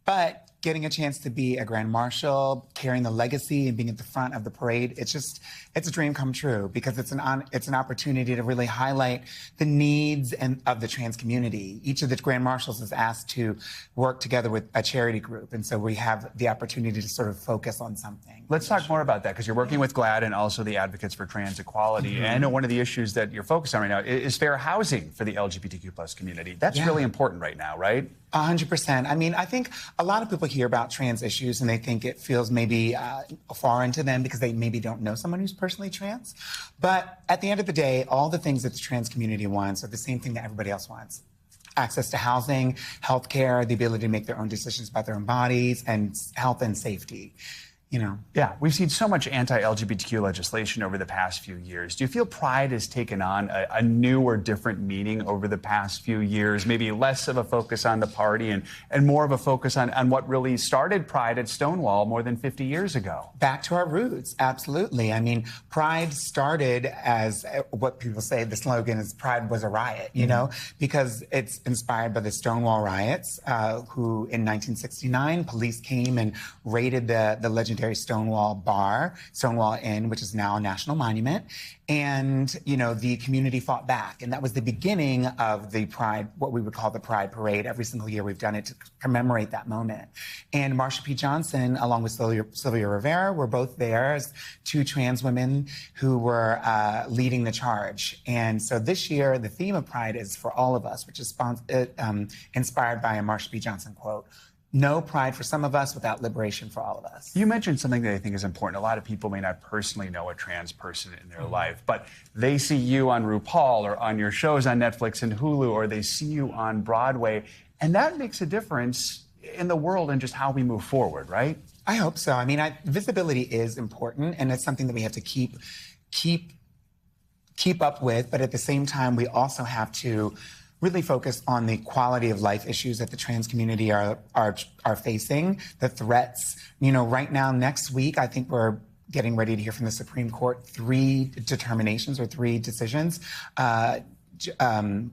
Speaker 25: But getting a chance to be a grand marshal, carrying the legacy and being at the front of the parade, it's a dream come true because it's an opportunity to really highlight the needs of the trans community. Each of the grand marshals is asked to work together with a charity group, and so we have the opportunity to sort of focus on something.
Speaker 3: Let's talk more about that, because you're working with GLAAD and also the Advocates for Trans Equality.
Speaker 25: Mm-hmm.
Speaker 3: And I know one of the issues that you're focused on right now is fair housing for the LGBTQ plus community. That's really important right now, right?
Speaker 25: 100%. I mean, I think a lot of people hear about trans issues and they think it feels maybe foreign to them because they maybe don't know someone who's personally trans. But at the end of the day, all the things that the trans community wants are the same thing that everybody else wants. Access to housing, healthcare, the ability to make their own decisions about their own bodies, and health and safety. You know.
Speaker 3: Yeah, we've seen so much anti-LGBTQ legislation over the past few years. Do you feel Pride has taken on a new or different meaning over the past few years? Maybe less of a focus on the party and more of a focus on what really started Pride at Stonewall more than 50 years ago?
Speaker 25: Back to our roots, absolutely. I mean, Pride started as what people say, the slogan is Pride was a riot, you know, because it's inspired by the Stonewall riots, who in 1969, police came and raided the legendary Stonewall Bar, Stonewall Inn, which is now a national monument. And, you know, the community fought back. And that was the beginning of the Pride, what we would call the Pride Parade. Every single year we've done it to commemorate that moment. And Marsha P. Johnson, along with Sylvia Rivera, were both there as two trans women who were leading the charge. And so this year, the theme of Pride is for all of us, which is inspired by a Marsha P. Johnson quote. No pride for some of us without liberation for all of us.
Speaker 3: You mentioned something that I think is important. A lot of people may not personally know a trans person in their life, but they see you on RuPaul or on your shows on Netflix and Hulu, or they see you on Broadway, and that makes a difference in the world and just how we move forward, right?
Speaker 25: I hope so. I mean, visibility is important, and it's something that we have to keep up with, but at the same time, we also have to really focus on the quality of life issues that the trans community are facing, the threats. You know, right now, next week, I think we're getting ready to hear from the Supreme Court 3 determinations or 3 decisions.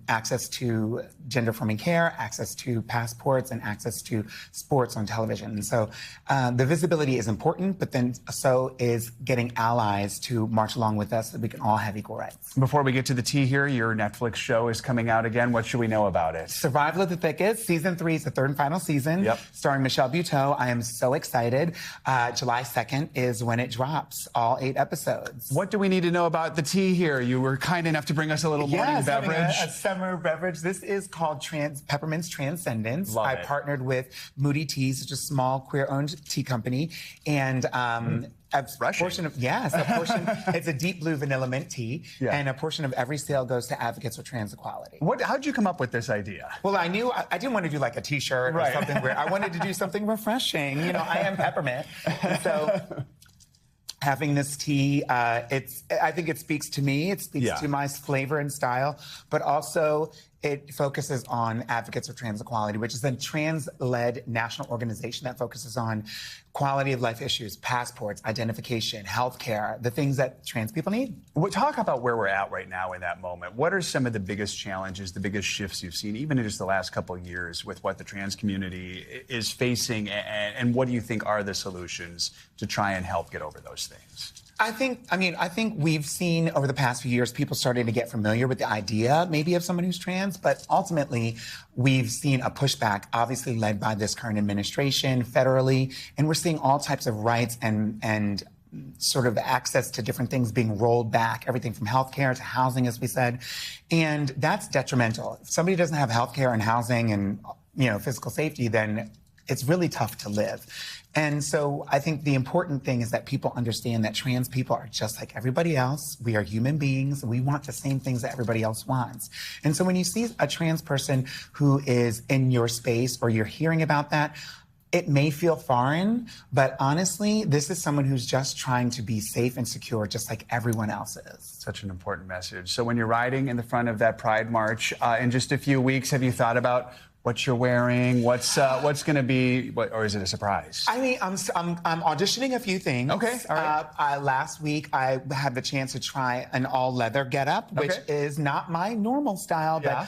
Speaker 25: Access to gender-affirming care, access to passports, and access to sports on television. And so the visibility is important, but then so is getting allies to march along with us so that we can all have equal rights.
Speaker 3: Before we get to the tea here, your Netflix show is coming out again. What should we know about it?
Speaker 25: Survival of the Thickest. Season 3 is the 3rd and final season, starring Michelle Buteau. I am so excited. July 2nd is when it drops, all 8 episodes.
Speaker 3: What do we need to know about the tea here? You were kind enough to bring us a little morning beverage.
Speaker 25: A summer beverage. This is called Peppermint's Transcendence. I partnered with Moody Teas, which is a small queer-owned tea company, and a portion of it's a deep blue vanilla mint tea, and a portion of every sale goes to Advocates for Trans Equality.
Speaker 3: How'd you come up with this idea?
Speaker 25: Well, I knew I didn't want to do like a T-shirt or something where I wanted to do something refreshing. You know, I am peppermint, and so. Having this tea, I think it speaks to me. It speaks to my flavor and style, but also it focuses on Advocates for Trans Equality, which is a trans-led national organization that focuses on quality of life issues, passports, identification, healthcare, the things that trans people need.
Speaker 3: Well, talk about where we're at right now in that moment. What are some of the biggest challenges, the biggest shifts you've seen, even in just the last couple of years with what the trans community is facing, and what do you think are the solutions to try and help get over those things?
Speaker 25: I think we've seen over the past few years people starting to get familiar with the idea maybe of someone who's trans, but ultimately we've seen a pushback, obviously led by this current administration federally, and we're seeing all types of rights and sort of access to different things being rolled back, everything from healthcare to housing, as we said, and that's detrimental. If somebody doesn't have healthcare and housing and, you know, physical safety, then it's really tough to live. And so I think the important thing is that people understand that trans people are just like everybody else. We are human beings. We want the same things that everybody else wants. And so when you see a trans person who is in your space or you're hearing about that, it may feel foreign, but honestly, this is someone who's just trying to be safe and secure, just like everyone else is.
Speaker 3: Such an important message. So when you're riding in the front of that Pride March in just a few weeks, have you thought about what you're wearing? What's going to be, or is it a surprise?
Speaker 25: I mean, I'm auditioning a few things.
Speaker 3: Okay, all right.
Speaker 25: Last week, I had the chance to try an all-leather getup, which is not my normal style, but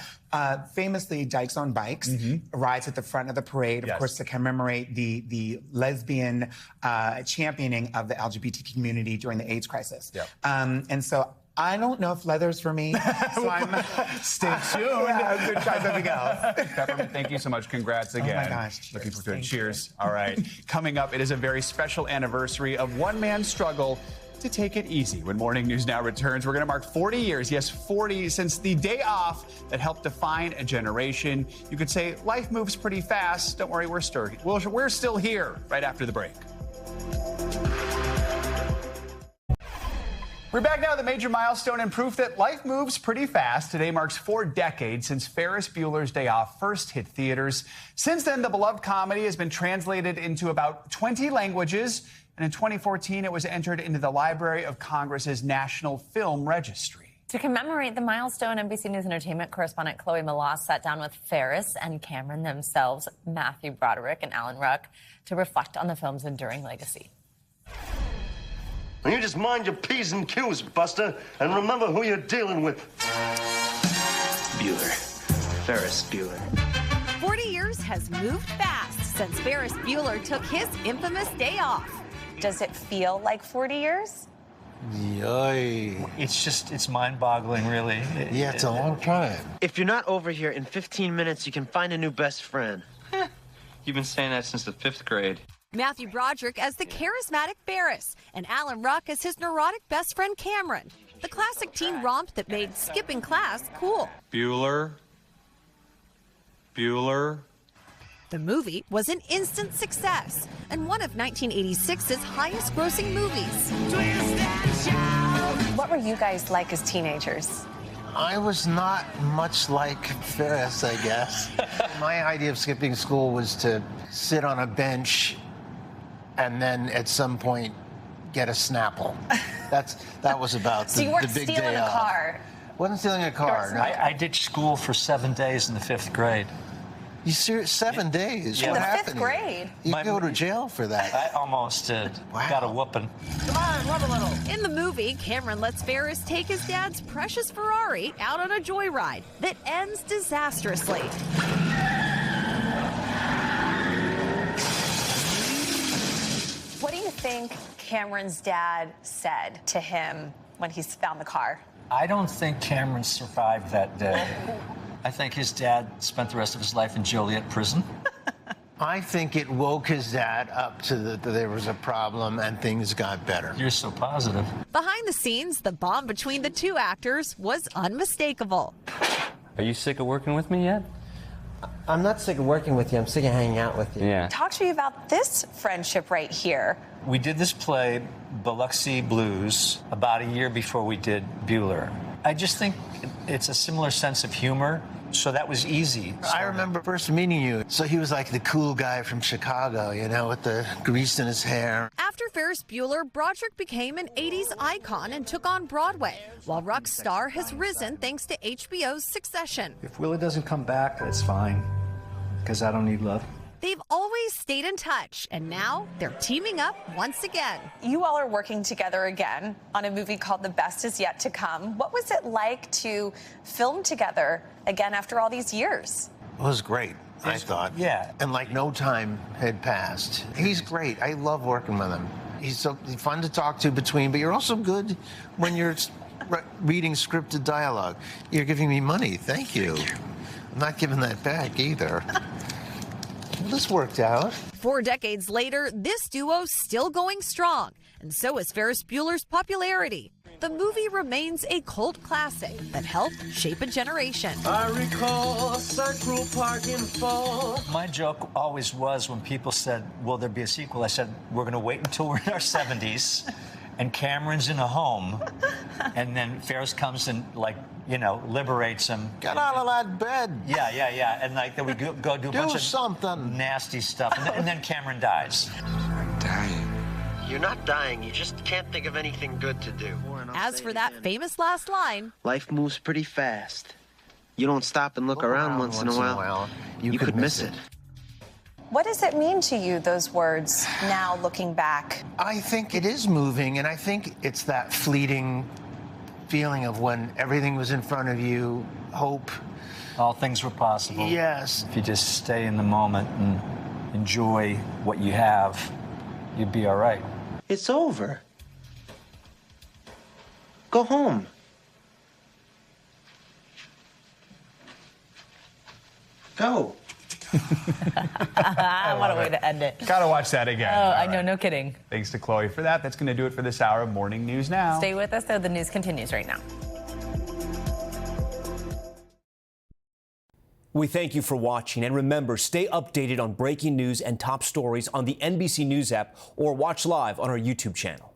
Speaker 25: famously, Dykes on Bikes rides at the front of the parade, of course, to commemorate the lesbian championing of the LGBT community during the AIDS crisis. And so I don't know if leather's for me, so I'm...
Speaker 3: Stay tuned.
Speaker 25: I'm going to try something else.
Speaker 3: Peppermint, thank you so much. Congrats again.
Speaker 25: Oh, my gosh.
Speaker 3: Looking forward to it. Cheers. All right. Coming up, it is a very special anniversary of one man's struggle to take it easy. When Morning News Now returns, we're going to mark 40 years, yes, 40, since the day off that helped define a generation. You could say life moves pretty fast. Don't worry, we're still here right after the break. We're back now with a major milestone and proof that life moves pretty fast. Today marks 4 decades since Ferris Bueller's Day Off first hit theaters. Since then, the beloved comedy has been translated into about 20 languages. And in 2014, it was entered into the Library of Congress's National Film Registry.
Speaker 1: To commemorate the milestone, NBC News Entertainment correspondent Chloe Melas sat down with Ferris and Cameron themselves, Matthew Broderick and Alan Ruck, to reflect on the film's enduring legacy.
Speaker 5: And you just mind your P's and Q's, Buster, and remember who you're dealing with.
Speaker 19: Bueller. Ferris Bueller.
Speaker 20: 40 years has moved fast since Ferris Bueller took his infamous day off.
Speaker 1: Does it feel like 40 years?
Speaker 19: Yoy. It's mind-boggling, really.
Speaker 21: Yeah, it's a long time.
Speaker 19: If you're not over here in 15 minutes, you can find a new best friend. You've been saying that since the 5th grade.
Speaker 20: Matthew Broderick as the charismatic Ferris, and Alan Ruck as his neurotic best friend Cameron. The classic teen romp that made skipping class cool.
Speaker 19: Bueller.
Speaker 20: The movie was an instant success and one of 1986's highest-grossing movies.
Speaker 1: What were you guys like as teenagers?
Speaker 21: I was not much like Ferris, I guess. My idea of skipping school was to sit on a bench and then at some point get a Snapple. That was about
Speaker 1: so
Speaker 21: the big day off.
Speaker 1: you weren't stealing a car?
Speaker 21: Wasn't stealing a car. No.
Speaker 19: I ditched school for 7 days in the 5th grade.
Speaker 21: You serious? 7 days?
Speaker 1: In
Speaker 21: what
Speaker 1: the
Speaker 21: happened
Speaker 1: 5th grade?
Speaker 21: You go to jail for that.
Speaker 19: I almost did.
Speaker 21: Wow.
Speaker 19: Got a whooping.
Speaker 21: Come on, rub a little.
Speaker 20: In the movie, Cameron lets Ferris take his dad's precious Ferrari out on a joyride that ends disastrously.
Speaker 1: What do you think Cameron's dad said to him when he found the car?
Speaker 19: I don't think Cameron survived that day. I think his dad spent the rest of his life in Joliet prison.
Speaker 21: I think it woke his dad up to that there was a problem and things got better.
Speaker 19: You're so positive.
Speaker 20: Behind the scenes, the bond between the two actors was unmistakable.
Speaker 23: Are you sick of working with me yet?
Speaker 26: I'm not sick of working with you. I'm sick of hanging out with you.
Speaker 23: Yeah.
Speaker 1: Talk to me about this friendship right here.
Speaker 19: We did this play, Biloxi Blues, about a year before we did Bueller. I just think it's a similar sense of humor, so that was easy.
Speaker 21: I remember first meeting you. So he was like the cool guy from Chicago, you know, with the grease in his hair.
Speaker 20: After Ferris Bueller, Broderick became an 80s icon and took on Broadway, while Ruck's star has risen thanks to HBO's Succession.
Speaker 19: If Willa doesn't come back, that's fine, because I don't need love.
Speaker 20: They've always stayed in touch, and now they're teaming up once again.
Speaker 1: You all are working together again on a movie called The Best Is Yet to Come. What was it like to film together again after all these years?
Speaker 21: It was great, I thought.
Speaker 19: Yeah.
Speaker 21: And like no time had passed. He's great. I love working with him. He's so fun to talk to between, but you're also good when you're reading scripted dialogue. You're giving me money. Thank you. I'm not giving that back either. Well, this worked out.
Speaker 20: 4 decades later, this duo's still going strong, and so is Ferris Bueller's popularity. The movie remains a cult classic that helped shape a generation.
Speaker 19: I recall Central Park in fall. My joke always was when people said, will there be a sequel? I said, we're going to wait until we're in our 70s and Cameron's in a home, and then Ferris comes and, like, you know, liberates him.
Speaker 21: Get out of that bed.
Speaker 19: Yeah. And, like, then we go do a bunch of
Speaker 21: something
Speaker 19: nasty stuff, and then Cameron dies.
Speaker 21: I'm dying.
Speaker 26: You're not dying. You just can't think of anything good to do.
Speaker 20: As for that famous last line,
Speaker 26: life moves pretty fast. you don't stop and look around once in a while, you could miss it.
Speaker 4: What does it mean to you, those words, now looking back?
Speaker 21: I think it is moving, and I think it's that fleeting feeling of when everything was in front of you, hope.
Speaker 19: All things were possible.
Speaker 21: Yes.
Speaker 19: If you just stay in the moment and enjoy what you have, you'd be all right.
Speaker 26: It's over. Go home. Go.
Speaker 1: What a way to end it.
Speaker 3: Gotta watch that again.
Speaker 1: Oh, I know, no kidding.
Speaker 3: Thanks to Chloe for that. That's going to do it for this hour of Morning News Now.
Speaker 1: Stay with us, though. The news continues right now.
Speaker 6: We thank you for watching, and remember, stay updated on breaking news and top stories on the NBC News app or watch live on our YouTube channel.